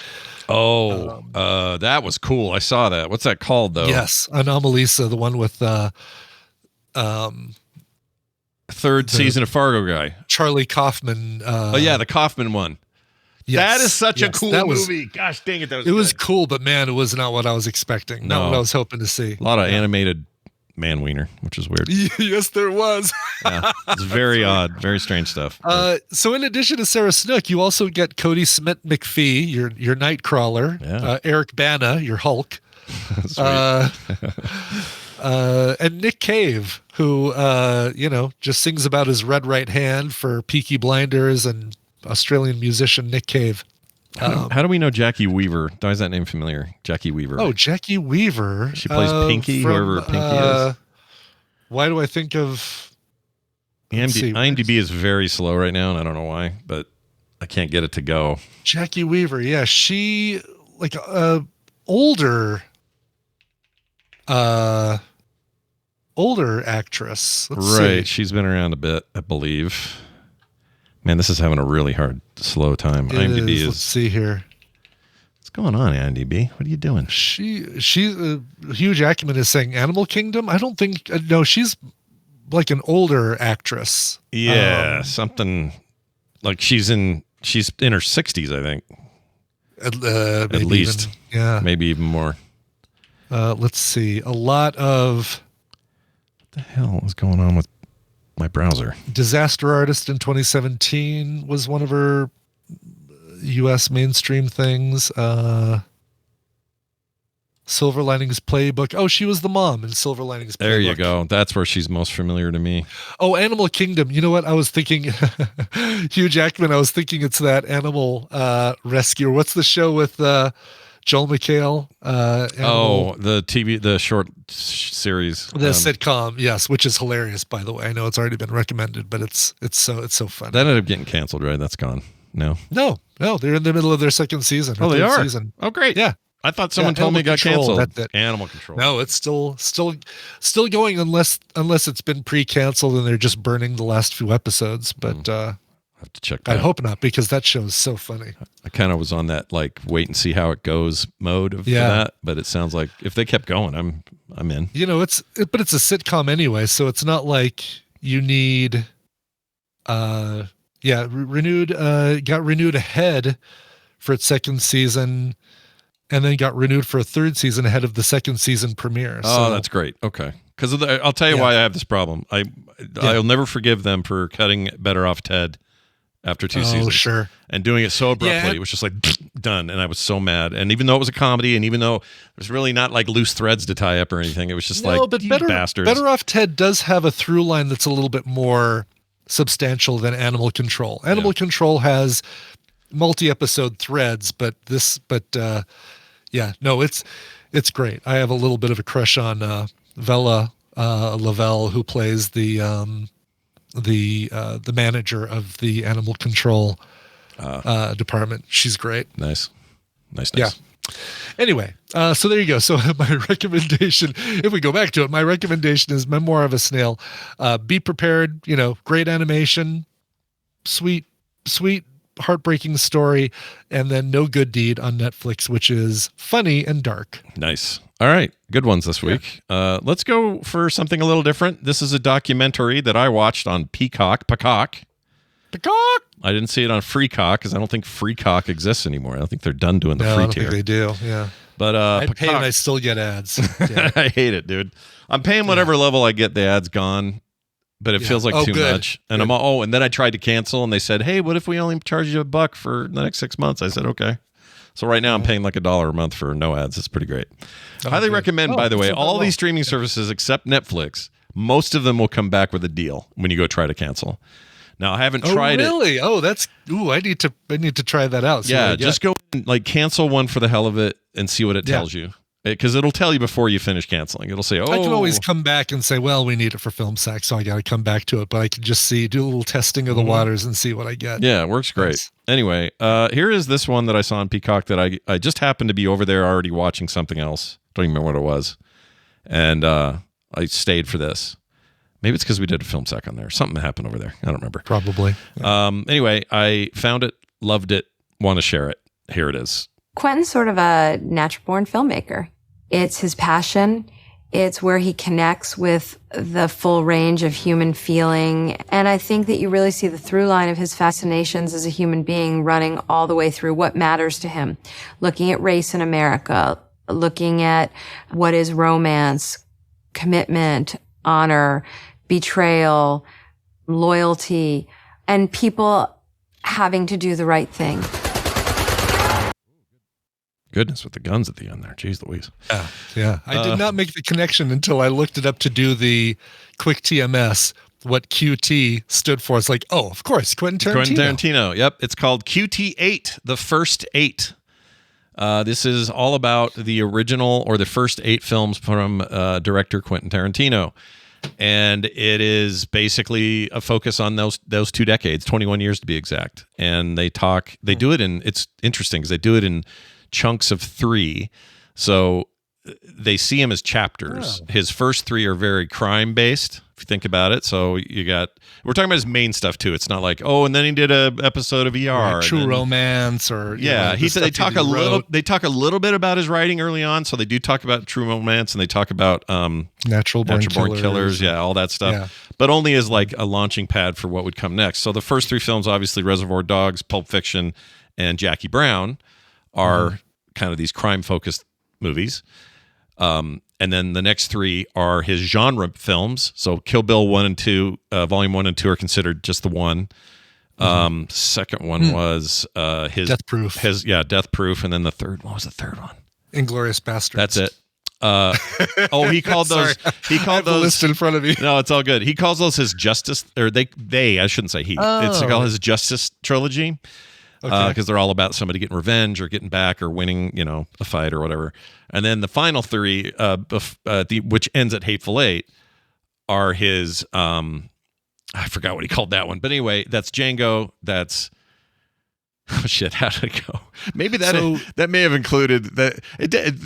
Oh, that was cool. I saw that. What's that called, though? Yes, Anomalisa, the one with third season of Fargo guy, Charlie Kaufman. The Kaufman one. Yes, that is such a cool movie. Gosh dang it, that was cool, but man, it was not what I was expecting. Not what I was hoping to see. A lot of animated man wiener, which is weird. Yes, there was. Yeah, it's very odd, very strange stuff. So in addition to Sarah Snook, you also get Cody Smith McPhee, your Nightcrawler, Eric Bana, your Hulk, and Nick Cave, who just sings about his red right hand for Peaky Blinders, and Australian musician Nick Cave. How do we know Jackie Weaver? Why is that name familiar? Jackie Weaver. Oh, Jackie Weaver. She plays Pinky, whoever Pinky is. Why do I think of... IMDb is very slow right now, and I don't know why, but I can't get it to go. Jackie Weaver, yeah. She, older... older actress. Let's Right. see. She's been around a bit, I believe. Man, this is having a really hard, slow time. It IMDb is. is. Let's see here. What's going on, IMDb? What are you doing? She's Hugh Jackman is saying Animal Kingdom. I don't think no. She's like an older actress. Yeah, something like she's in her 60s, I think. At least. Yeah. Maybe even more. Let's see. A lot of What the hell is going on with my browser? Disaster Artist in 2017 was one of her U.S. mainstream things. Silver Linings Playbook. Oh, she was the mom in Silver Linings Playbook. There you go. That's where she's most familiar to me. Oh, Animal Kingdom. You know what? I was thinking Hugh Jackman. I was thinking it's that Animal Rescue. What's the show with Joel McHale? The short series. The sitcom, yes, which is hilarious, by the way. I know it's already been recommended, but it's so fun. That ended up getting canceled, right? That's gone. No, they're in the middle of their second season. Oh, they are. Season. Oh, great. Yeah. I thought someone told me it got canceled. That's it. Animal Control. No, it's still going unless it's been pre-canceled and they're just burning the last few episodes. But I have to check that. I hope not, because that show is so funny. I kind of was on that like wait and see how it goes mode of that, but it sounds like if they kept going, I'm in. You know, but it's a sitcom anyway, so it's not like you need renewed ahead for its second season. And then got renewed for a third season ahead of the second season premiere. Oh, that's great. Okay. Because I'll tell you why I have this problem. I'll never forgive them for cutting Better Off Ted after 2 seasons. Oh, sure. And doing it so abruptly. It was just like, done. And I was so mad. And even though it was a comedy, and even though there's really not like loose threads to tie up or anything, it was just bastards. Better Off Ted does have a through line that's a little bit more substantial than Animal Control. Animal Control has multi-episode threads, it's great. I have a little bit of a crush on Vella Lavelle, who plays the manager of the Animal Control department. She's great. Nice. Yeah. Anyway, so there you go. So my recommendation, if we go back to it, my recommendation is Memoir of a Snail. Be prepared. Great animation, sweet heartbreaking story, and then No Good Deed on Netflix, which is funny and dark. Nice. All right. Good ones this week. Let's go for something a little different. This is a documentary that I watched on Peacock. I didn't see it on Freecock because I don't think Freecock exists anymore. I don't think they're done doing the free I don't tier. think they do. Yeah. But I pay and I still get ads. Yeah. I hate it, dude. I'm paying whatever level I get the ads gone. But it feels like too much. And and then I tried to cancel and they said, hey, what if we only charge you $1 for the next 6 months? I said, okay. So right now I'm paying like $1 a month for no ads. It's pretty great. Highly recommend, by the way, all these streaming services except Netflix, most of them will come back with a deal when you go try to cancel. Now I haven't tried it. Really? Oh, I need to try that out. Just go and like cancel one for the hell of it and see what it tells you. Because it'll tell you before you finish canceling. It'll say, I can always come back and say, well, we need it for film sack, so I got to come back to it. But I can just do a little testing of the waters and see what I get. Yeah, it works great. Nice. Anyway, here is this one that I saw on Peacock that I just happened to be over there already watching something else. Don't even remember what it was. And I stayed for this. Maybe it's because we did a film sack on there. Something happened over there. I don't remember. Probably. Yeah. Anyway, I found it, loved it, want to share it. Here it is. Quentin's sort of a natural-born filmmaker. It's his passion. It's where he connects with the full range of human feeling. And I think that you really see the through line of his fascinations as a human being running all the way through what matters to him. Looking at race in America, looking at what is romance, commitment, honor, betrayal, loyalty, and people having to do the right thing. Goodness, with the guns at the end there. Jeez Louise. Yeah. I did not make the connection until I looked it up to do the quick TMS, what QT stood for. It's like, oh, of course, Quentin Tarantino. Yep. It's called QT8, the first 8. This is all about the original or the first 8 films from director Quentin Tarantino. And it is basically a focus on those 2 decades, 21 years to be exact. And they do it in, it's interesting because they do it in chunks of 3. So they see him as chapters. His first 3 are very crime based, if you think about it. So we're talking about his main stuff too. It's not like, and then he did a episode of ER, True Romance, or he said they talk a little bit about his writing early on. So they do talk about True Romance, and they talk about Natural Born Killers, all that stuff, but only as like a launching pad for what would come next. So the first 3 films, obviously Reservoir Dogs, Pulp Fiction, and Jackie Brown, are kind of these crime focused movies. And then the next 3 are his genre films. So Kill Bill 1 and 2, Volume 1 and 2 are considered just the one. Second one was his Death Proof. Death Proof. And then the third, what was the third one? Inglourious Bastards. That's it. He called those. He called those. List in front of me. No, it's all good. He calls those his Justice, or they. I shouldn't say he. It's called his Justice trilogy. Because they're all about somebody getting revenge or getting back or winning, a fight or whatever. And then the final 3, which ends at Hateful Eight, are his. I forgot what he called that one, but anyway, that's Django. That's how did it go? Maybe that may have included that.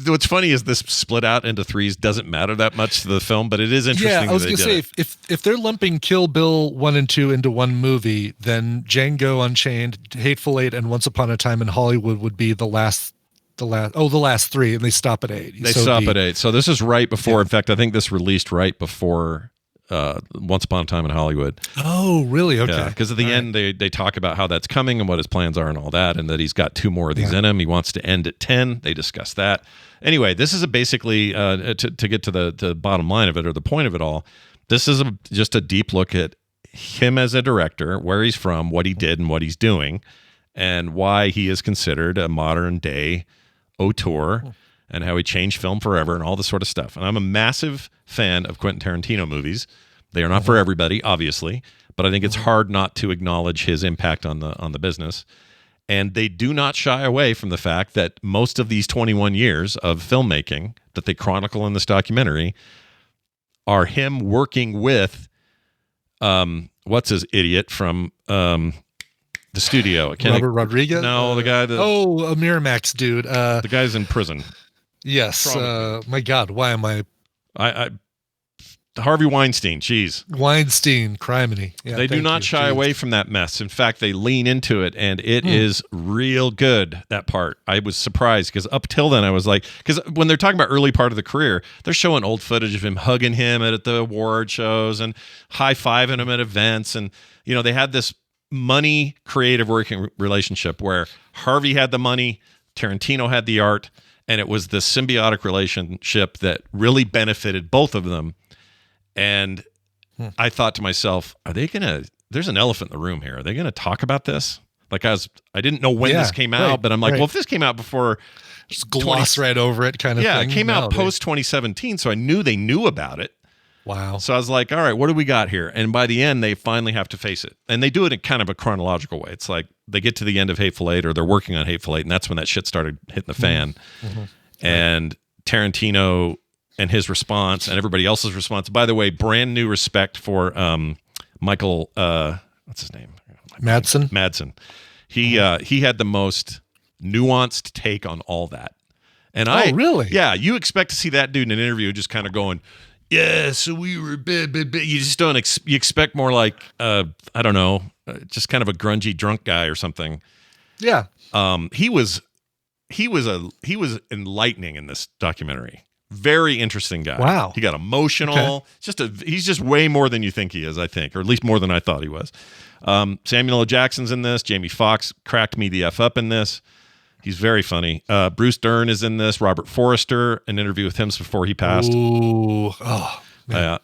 What's funny is this split out into 3s doesn't matter that much to the film, but it is interesting. Yeah, I was going to say if they're lumping Kill Bill 1 and 2 into one movie, then Django Unchained, Hateful Eight, and Once Upon a Time in Hollywood would be the last 3, and they stop at 8. They stop at 8. So this is right before. Yeah. In fact, I think this released right before Once Upon a Time in Hollywood. Oh, really? Okay. Yeah, because at the end they talk about how that's coming and what his plans are and all that, and that he's got 2 more of these in him. He wants to end at 10. They discuss that. Anyway, this is basically to get to the bottom line of it, or the point of it all. This is just a deep look at him as a director, where he's from, what he did, and what he's doing, and why he is considered a modern day auteur, and how he changed film forever and all this sort of stuff. And I'm a massive fan of Quentin Tarantino movies. They are not for everybody, obviously, but I think it's hard not to acknowledge his impact on the business. And they do not shy away from the fact that most of these 21 years of filmmaking that they chronicle in this documentary are him working with what's his idiot from the studio? Robert Rodriguez? No, the guy that... Oh, a Miramax dude. The guy's in prison. Yes. My God, why am I Harvey Weinstein, geez. Weinstein, criminy. Yeah, they do not shy away from that mess. In fact, they lean into it, and it is real good, that part. I was surprised, because up till then I was like, because when they're talking about early part of the career, they're showing old footage of him hugging him at the award shows and high-fiving him at events. And, they had this money creative working relationship where Harvey had the money, Tarantino had the art, and it was this symbiotic relationship that really benefited both of them. And I thought to myself, there's an elephant in the room here. Are they going to talk about this? Like I didn't know when this came out, but I'm like, well, if this came out before, just gloss right over it kind of thing. Yeah, it came out post 2017. So I knew they knew about it. Wow. So I was like, all right, what do we got here? And by the end, they finally have to face it. And they do it in kind of a chronological way. It's like they get to the end of Hateful Eight, or they're working on Hateful Eight, and that's when that shit started hitting the fan. And Tarantino and his response and everybody else's response. By the way, brand new respect for Michael, what's his name? Madsen. He had the most nuanced take on all that. And really? Yeah, you expect to see that dude in an interview just kind of going, yeah, so we were bit. You just don't. You expect more like I don't know, just kind of a grungy drunk guy or something. Yeah. He was enlightening in this documentary. Very interesting guy. Wow. He got emotional. Okay. He's just way more than you think he is, I think, or at least more than I thought he was. Samuel L. Jackson's in this. Jamie Foxx cracked me the F up in this. He's very funny. Bruce Dern is in this. Robert Forrester, an interview with him before he passed. Ooh. Oh,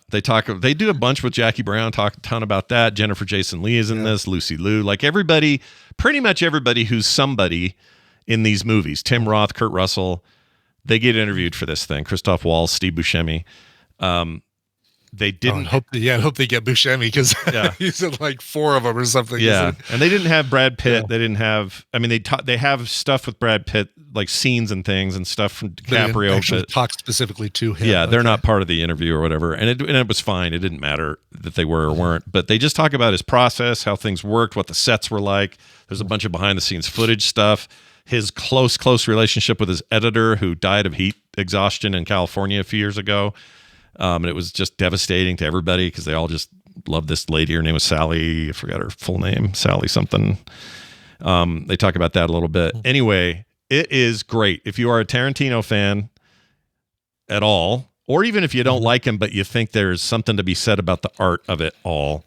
they do a bunch with Jackie Brown, talk a ton about that. Jennifer Jason Leigh is in this. Lucy Liu. Like everybody, pretty much everybody who's somebody in these movies. Tim Roth, Kurt Russell, they get interviewed for this thing. Christoph Waltz, Steve Buscemi. They didn't. I hope they get Buscemi, because he's in like 4 of them or something. Yeah, and they didn't have Brad Pitt. Yeah. They didn't have. I mean, they have stuff with Brad Pitt, like scenes and things and stuff from DiCaprio. They didn't actually talk specifically to him. Yeah, they're not part of the interview or whatever, and it was fine. It didn't matter that they were or weren't, but they just talk about his process, how things worked, what the sets were like. There's a bunch of behind the scenes footage stuff. his close relationship with his editor who died of heat exhaustion in California a few years ago. And it was just devastating to everybody because they all just loved this lady. Her name was Sally. I forgot her full name. Sally something. They talk about that a little bit. Anyway, it is great. If you are a Tarantino fan at all, or even if you don't like him, but you think there's something to be said about the art of it all,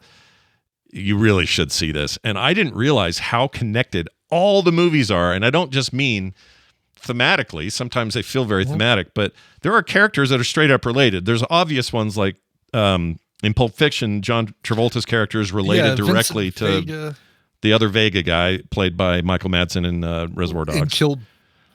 you really should see this. And I didn't realize how connected all the movies are. And I don't just mean thematically. Sometimes they feel very thematic, but there are characters that are straight up related. There's obvious ones like in Pulp Fiction, John Travolta's character is related directly to Vega. The other Vega guy played by Michael Madsen in Reservoir Dogs.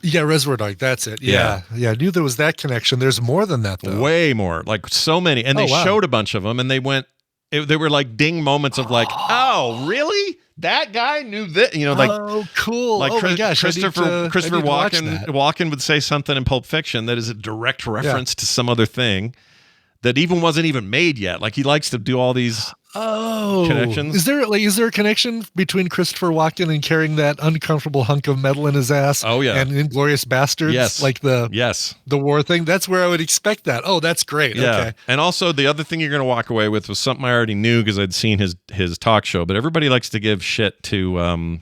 Reservoir Dog. That's it. Yeah. I knew there was that connection. There's more than that, though. Way more. Like so many. And they showed a bunch of them, and they were like ding moments of like, oh, really? That guy knew that? You know, like, oh, cool. Like my gosh. Christopher Walken would say something in Pulp Fiction that is a direct reference to some other thing that even wasn't even made yet. Like he likes to do all these connections. Is there a connection between Christopher Walken and carrying that uncomfortable hunk of metal in his ass? Oh yeah, and Inglourious Bastards. Yes, like the war thing. That's where I would expect that. Oh, that's great. Yeah, okay. And also the other thing you're going to walk away with was something I already knew because I'd seen his talk show. But everybody likes to give shit to.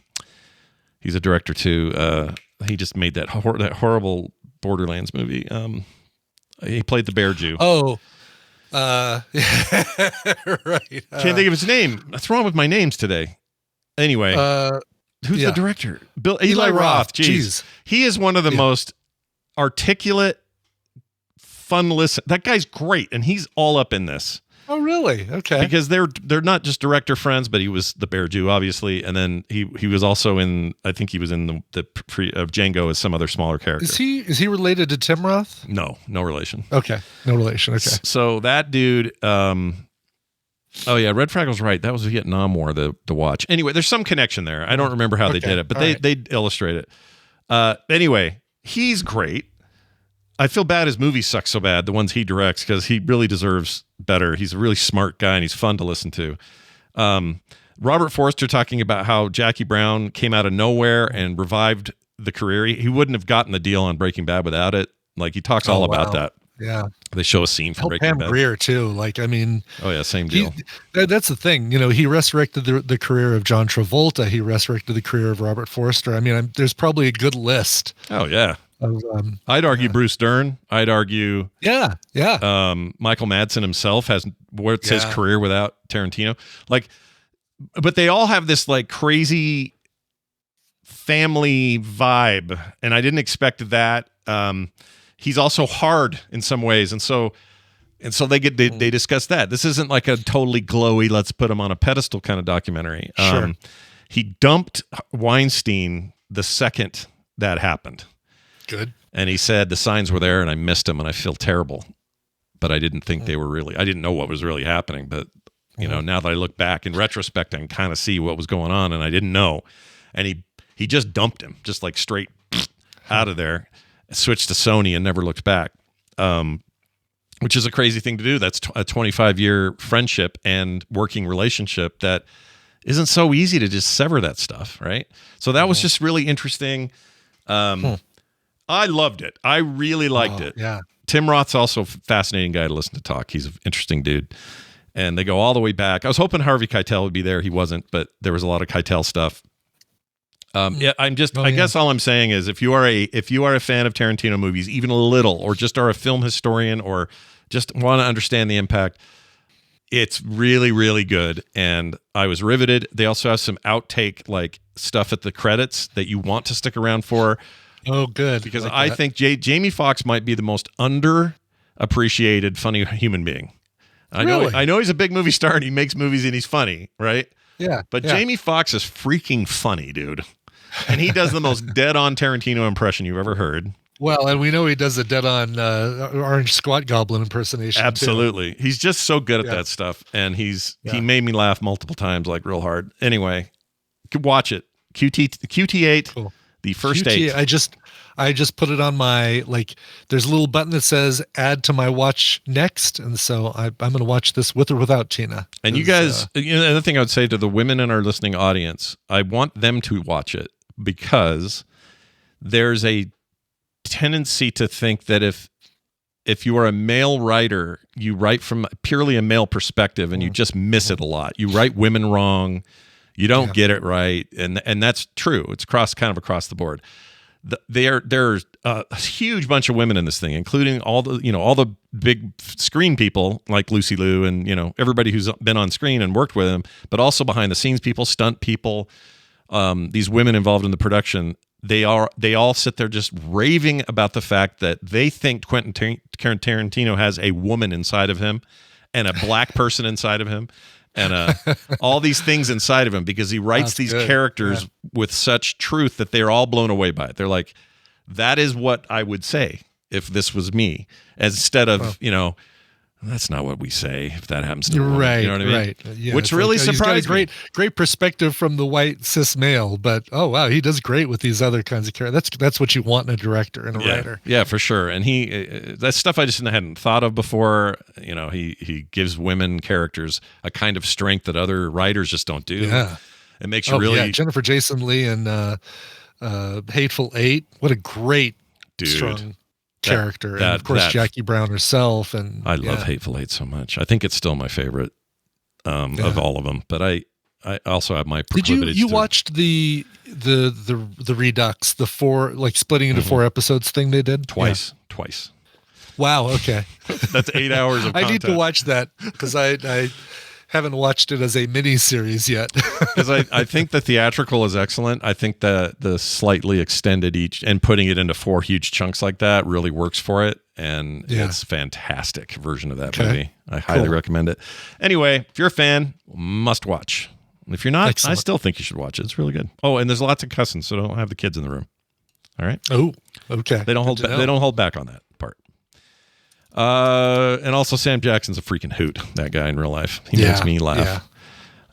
He's a director too. He just made that horrible Borderlands movie. He played the Bear Jew. Oh. Right. Can't think of his name. What's wrong with my names today? Anyway, who's the director? Eli Roth. Jeez. He is one of the most articulate, fun listen. That guy's great, and he's all up in this. Oh, really? Okay. Because they're not just director friends, but he was the Bear Jew, obviously, and then he was also in. I think he was in the Django as some other smaller character. Is he related to Tim Roth? No relation. Okay, no relation. Okay. So that dude. Oh yeah, Red Fraggle's right. That was the Vietnam War. The watch. Anyway, there's some connection there. I don't remember how they did it, but they illustrate it. Anyway, he's great. I feel bad his movies suck so bad, the ones he directs, because he really deserves better. He's a really smart guy, and he's fun to listen to. Robert Forster talking about how Jackie Brown came out of nowhere and revived the career. He wouldn't have gotten the deal on Breaking Bad without it. Like, he talks all about that. Yeah. They show a scene from Breaking Pam Bad. Grier, too. Like, I mean... Oh, yeah, same deal. That's the thing. You know, he resurrected the career of John Travolta. He resurrected the career of Robert Forster. I mean, there's probably a good list. Oh, yeah. I'd argue Bruce Dern. I'd argue Michael Madsen himself has what's his career without Tarantino. Like, but they all have this like crazy family vibe, and I didn't expect that. He's also hard in some ways, and so they discuss that. This isn't like a totally glowy, let's put him on a pedestal kind of documentary. Sure. He dumped Weinstein the second that happened. Good. And he said the signs were there and I missed them and I feel terrible. But I didn't think they were really, I didn't know what was really happening. But, you know, now that I look back in retrospect, I can kind of see what was going on and I didn't know. And he just dumped him, just like straight out of there, switched to Sony and never looked back, which is a crazy thing to do. That's a 25-year friendship and working relationship that isn't so easy to just sever that stuff, right? So that was just really interesting. I loved it. I really liked it. Yeah. Tim Roth's also a fascinating guy to listen to talk. He's an interesting dude. And they go all the way back. I was hoping Harvey Keitel would be there. He wasn't, but there was a lot of Keitel stuff. I guess all I'm saying is if you are a fan of Tarantino movies, even a little, or just are a film historian or just want to understand the impact, it's really, really good. And I was riveted. They also have some outtake like stuff at the credits that you want to stick around for. Oh, good. Because I think Jamie Foxx might be the most underappreciated funny human being. I know he's a big movie star and he makes movies and he's funny, right? Yeah. But Jamie Foxx is freaking funny, dude. And he does the most dead-on Tarantino impression you've ever heard. Well, and we know he does a dead-on Orange Squat Goblin impersonation. Absolutely. He's just so good at that stuff. And he made me laugh multiple times, like real hard. Anyway, watch it. QT8. Cool. The first date. I just put it on my, like, there's a little button that says add to my watch next. And so I'm going to watch this with or without Tina. And you guys, another thing I would say to the women in our listening audience, I want them to watch it because there's a tendency to think that if you are a male writer, you write from purely a male perspective and you just miss it a lot. You write women wrong. You don't get it right. And that's true. It's kind of across the board. There's a huge bunch of women in this thing, including all the big screen people like Lucy Liu and, everybody who's been on screen and worked with him, but also behind the scenes people, stunt people, these women involved in the production. They all sit there just raving about the fact that they think Quentin Tarantino has a woman inside of him and a black person inside of him and all these things inside of him because he writes these characters with such truth that they're all blown away by it. They're like, that is what I would say if this was me, instead of, that's not what we say if that happens to a woman. Right, you know what I mean? right. Yeah, which really surprised me. Great perspective from the white cis male, but oh wow, he does great with these other kinds of characters. That's what you want in a director and a writer. Yeah, for sure. And that's stuff I just hadn't thought of before. He gives women characters a kind of strength that other writers just don't do. Yeah, it makes you really. Yeah, Jennifer Jason Leigh and Hateful Eight. What a great strong character, and of course Jackie Brown herself. And I love Hateful Eight so much. I think it's still my favorite of all of them. But I also have my proclivities. Did you watched the Redux, the four, like splitting into 4 episodes thing they did twice. Wow. Okay, that's 8 hours of content. I need to watch that because I haven't watched it as a mini series yet. Because I think the theatrical is excellent. I think that the slightly extended each and putting it into 4 huge chunks like that really works for it. And it's a fantastic version of that movie. I highly recommend it. Anyway, if you're a fan, must watch. If you're not, I still think you should watch it. It's really good. Oh, and there's lots of cussing, so don't have the kids in the room. All right. Oh, okay. They don't hold back on that part. And also Sam Jackson's a freaking hoot, that guy in real life. He makes me laugh.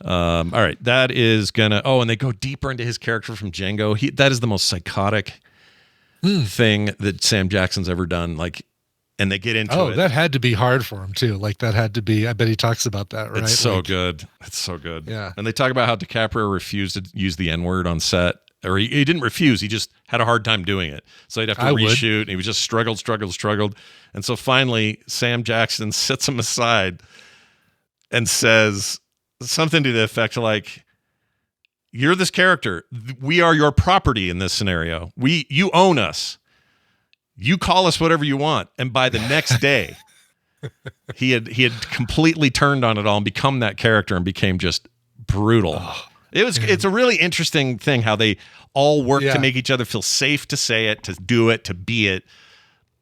All right, that is gonna and they go deeper into his character from Django. That is the most psychotic thing that Sam Jackson's ever done. And they get into it. That had to be hard for him too. That had to be, I bet he talks about that, right? It's so good. It's so good. Yeah. And they talk about how DiCaprio refused to use the N-word on set. Or he didn't refuse. He just had a hard time doing it. So he'd have to reshoot. And he was just struggled. And so finally, Sam Jackson sits him aside and says something to the effect like, "You're this character. We are your property in this scenario. You own us. You call us whatever you want." And by the next day, he had completely turned on it all and become that character and became just brutal. It's a really interesting thing how they all work to make each other feel safe to say it, to do it, to be it.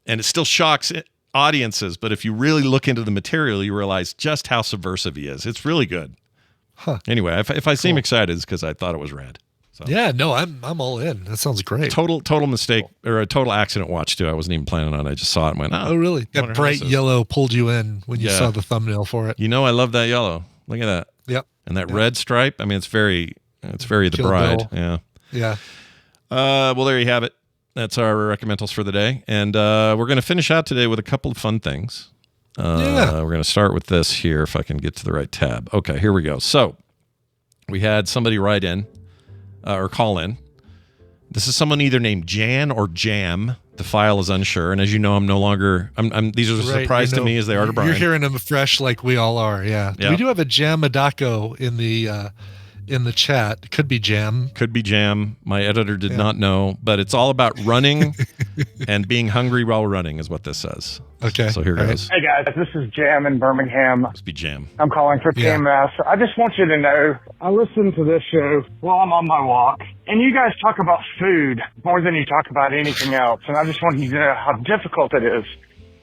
And it still shocks audiences, but if you really look into the material, you realize just how subversive he is. It's really good. Huh. Anyway, if I seem excited, it's because I thought it was rad. So. Yeah, no, I'm all in. That sounds great. Total mistake or a total accident watch too. I wasn't even planning on it. I just saw it and went, oh really? That bright yellow pulled you in when you saw the thumbnail for it. I love that yellow. Look at that. Yep. And that red stripe. I mean, it's very The Kill Bride. Bill. Yeah. Well, there you have it. That's our Recommentals for the day. And we're going to finish out today with a couple of fun things. We're going to start with this here, if I can get to the right tab. Okay, here we go. So we had somebody write in or call in. This is someone either named Jan or Jam. The file is unsure. And as you know, I'm no longer, these are a surprise to me as they are to Brian. You're hearing them fresh like we all are. Yeah. We do have a Jam Adako in the chat. Could be Jam. My editor did not know, but it's all about running and being hungry while running is what this says. Okay. So here goes. Hey guys, this is Jam in Birmingham. Must be Jam. I'm calling for TMS. I just want you to know, I listen to this show while I'm on my walk, and you guys talk about food more than you talk about anything else, and I just want you to know how difficult it is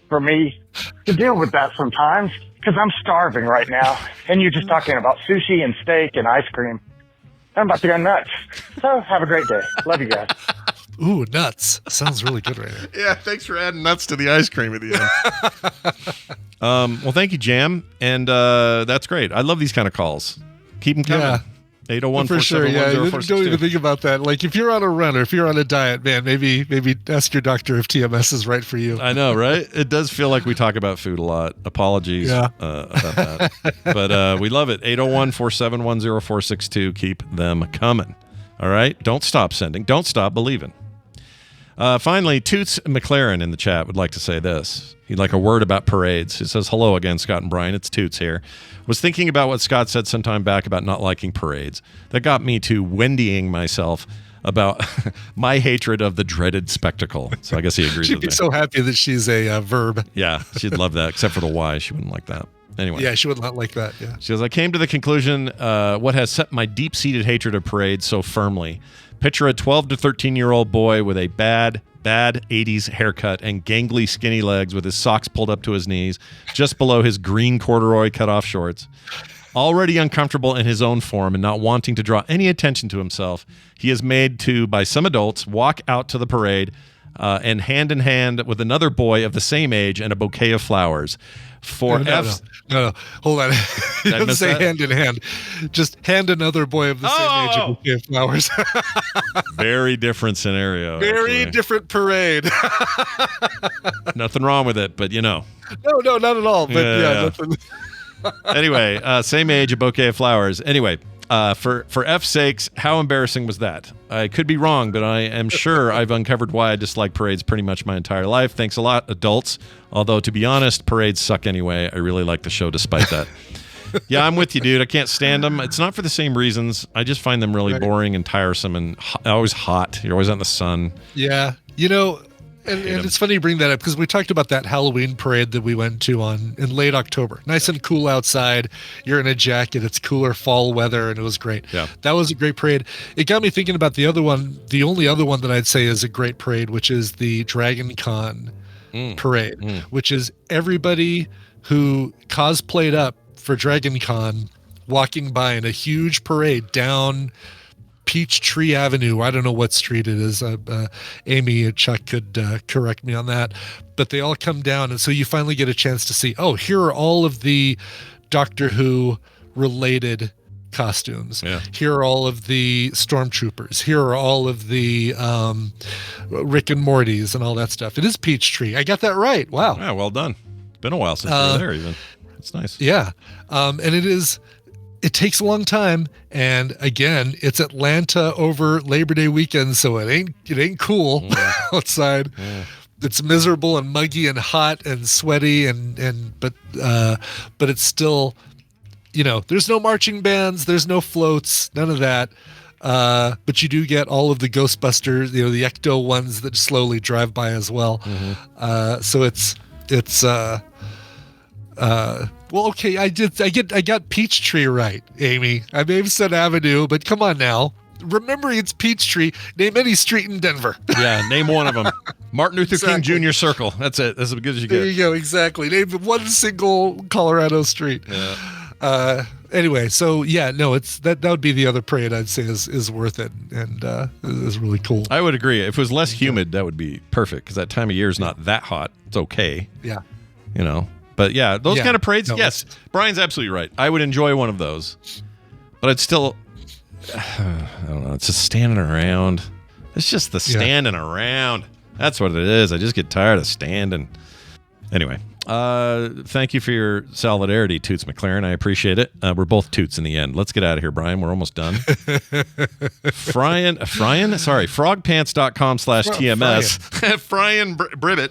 for me to deal with that sometimes, because I'm starving right now, and you're just talking about sushi and steak and ice cream. I'm about to go nuts. So have a great day. Love you guys. Ooh, nuts. Sounds really good right now. Yeah, thanks for adding nuts to the ice cream at the end. Well, thank you, Jam. And that's great. I love these kind of calls. Keep them coming. Yeah. 801 for sure. Yeah, don't even think about that. Like if you're on a run or if you're on a diet, man, maybe ask your doctor if TMS is right for you. I know, right? It does feel like we talk about food a lot. Apologies about that. But we love it. 801-471-0462. Keep them coming. All right? Don't stop sending. Don't stop believing. Finally, Toots McLaren in the chat would like to say this. He'd like a word about parades. He says, hello again, Scott and Brian. It's Toots here. Was thinking about what Scott said some time back about not liking parades. That got me to Wendying myself about my hatred of the dreaded spectacle. So I guess he agrees She'd with be me. so happy that she's a verb. Yeah, she'd love that, except for the Y. She wouldn't like that. Anyway. Yeah, she would not like that. Yeah. She goes, I came to the conclusion what has set my deep-seated hatred of parades so firmly. Picture a 12 to 13-year-old boy with a bad 80s haircut and gangly skinny legs with his socks pulled up to his knees, just below his green corduroy cut-off shorts. Already uncomfortable in his own form and not wanting to draw any attention to himself, he is made to, by some adults, walk out to the parade and hand in hand with another boy of the same age and a bouquet of flowers. No, hold on. He doesn't say hand in hand. Just hand another boy of the same age a bouquet of flowers. Very different scenario. Very different parade. Nothing wrong with it, but you know. No, not at all. But yeah nothing. Anyway, same age, a bouquet of flowers. Anyway, for F's sakes, how embarrassing was that? I could be wrong, but I am sure I've uncovered why I dislike parades pretty much my entire life. Thanks a lot, adults. Although, to be honest, parades suck anyway. I really like the show despite that. Yeah, I'm with you, dude. I can't stand them. It's not for the same reasons. I just find them really boring and tiresome and always hot. You're always out in the sun. Yeah. You know, and it's funny you bring that up because we talked about that Halloween parade that we went to in late October. Nice and cool outside. You're in a jacket. It's cooler fall weather, and it was great. Yeah. That was a great parade. It got me thinking about the other one, the only other one that I'd say is a great parade, which is the Dragon Con parade, which is everybody who cosplayed up for Dragon Con walking by in a huge parade down Peachtree Avenue. I don't know what street it is. Amy and Chuck could correct me on that. But they all come down, and so you finally get a chance to see, oh, here are all of the Doctor Who related costumes. Yeah. Here are all of the Stormtroopers. Here are all of the Rick and Mortys and all that stuff. It is Peachtree. I got that right. Wow. Yeah, well done. It's been a while since you were there even. It's nice. Yeah. And it takes a long time, and again, it's Atlanta over Labor Day weekend, so it ain't cool outside. It's miserable and muggy and hot and sweaty, but it's still, there's no marching bands, there's no floats, none of that. But you do get all of the Ghostbusters, the Ecto ones that slowly drive by as well. So it's well, okay, I got Peachtree right, Amy. I may have said Avenue, but come on now. Remember, it's Peachtree. Name any street in Denver. Yeah, name one of them. Martin Luther King Jr. Circle. That's it. That's as good as you get. There you go. Exactly. Name one single Colorado street. Yeah. Anyway, so yeah, no, it's that would be the other parade I'd say is worth it and is really cool. I would agree. If it was less humid, that would be perfect because that time of year is not that hot. It's okay. Yeah. But yeah, those kind of parades, yes. Brian's absolutely right. I would enjoy one of those. But I'd still, I don't know, it's just standing around. It's just the standing around. That's what it is. I just get tired of standing. Anyway, thank you for your solidarity, Toots McLaren. I appreciate it. We're both Toots in the end. Let's get out of here, Brian. We're almost done. frogpants.com/TMS. Brian Bribbett.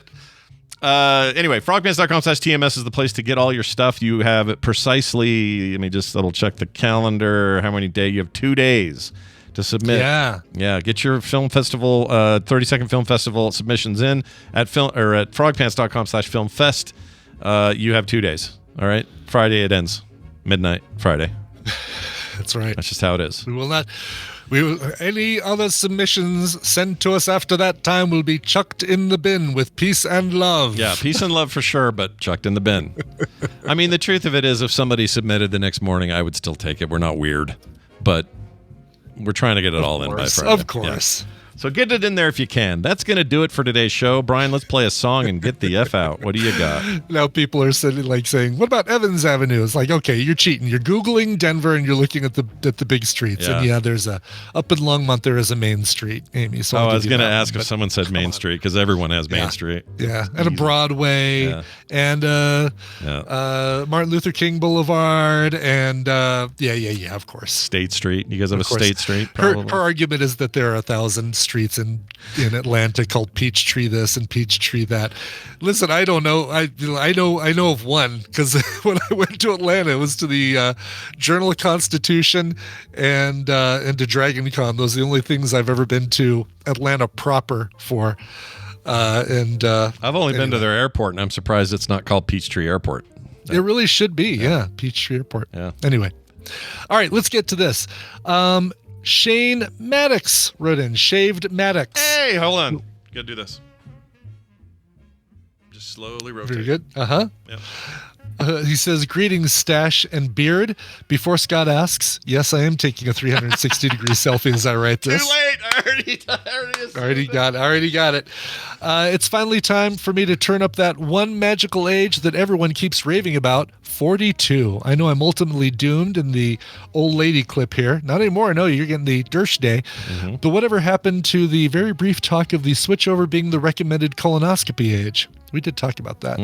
Anyway, frogpants.com/TMS is the place to get all your stuff. You have precisely, let me just double check the calendar, how many days. You have 2 days to submit. Yeah. Get your film festival, 30-second film festival submissions in at frogpants.com/filmfest. You have 2 days. All right. Friday it ends. Midnight Friday. That's right. That's just how it is. Any other submissions sent to us after that time will be chucked in the bin with peace and love. Yeah, peace and love for sure, but chucked in the bin. I mean, the truth of it is, if somebody submitted the next morning, I would still take it. We're not weird, but we're trying to get it all in by Friday. Of course. Yeah. So get it in there if you can. That's going to do it for today's show. Brian, let's play a song and get the F out. What do you got? Now people are saying, what about Evans Avenue? It's like, okay, you're cheating. You're Googling Denver and you're looking at the big streets. Yeah. And there's up in Longmont, there is a Main Street, Amy. So I was going to ask if someone said Main Street because everyone has Main Street. Yeah. And a Broadway and Martin Luther King Boulevard and of course. State Street. You guys have a State Street? Her argument is that there are 1,000 streets streets in Atlanta called Peachtree this and Peachtree that. Listen, I don't know. I know of one because when I went to Atlanta, it was to the Journal-Constitution and to Dragon Con. Those are the only things I've ever been to Atlanta proper for. I've only been to their airport, and I'm surprised it's not called Peachtree Airport. It really should be, yeah. Peachtree Airport. Yeah. Anyway. All right, let's get to this. Shane Maddox wrote in. Shaved Maddox. Hey, hold on. Gotta do this. Just slowly rotate. Very good. Uh-huh. Yep. He says, greetings, Stash and Beard. Before Scott asks, yes, I am taking a 360-degree selfie as I write this. Too late. I already got it. It's finally time for me to turn up that one magical age that everyone keeps raving about, 42. I know I'm ultimately doomed in the old lady clip here. Not anymore. No, you're getting the Dersh Day. Mm-hmm. But whatever happened to the very brief talk of the switchover being the recommended colonoscopy age? We did talk about that.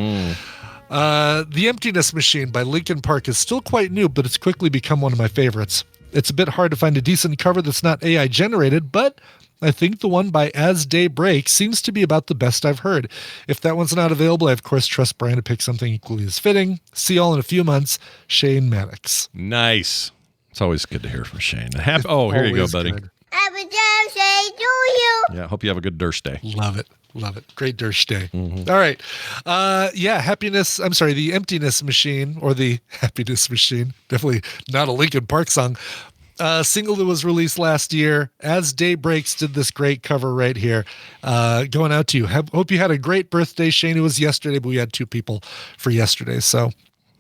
The Emptiness Machine by Linkin Park is still quite new, but it's quickly become one of my favorites. It's a bit hard to find a decent cover that's not AI generated, but I think the one by As Day Breaks seems to be about the best I've heard. If that one's not available, I of course trust Brian to pick something equally as fitting. See y'all in a few months. Shane Maddox. Nice. It's always good to hear from Shane. Here you go, buddy. Happy birthday to you. Yeah, hope you have a good Dersh Day. Love it. Great Dersh Day. Mm-hmm. All right. The Emptiness Machine, or the Happiness Machine. Definitely not a Linkin Park song. Single that was released last year. As Day Breaks did this great cover right here. Going out to you. Hope you had a great birthday, Shane. It was yesterday, but we had 2 people for yesterday. So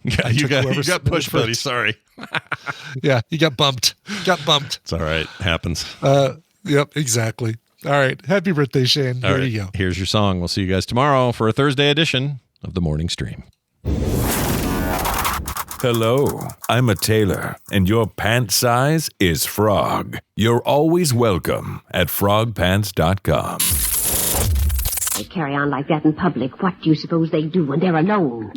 yeah, you got pushed, buddy. Sorry. Yeah, you got bumped. It's all right. Happens. Yep, exactly. All right. Happy birthday, Shane. Here you go. Here's your song. We'll see you guys tomorrow for a Thursday edition of the Morning Stream. Hello, I'm a tailor, and your pant size is frog. You're always welcome at frogpants.com. They carry on like that in public. What do you suppose they do when they're alone?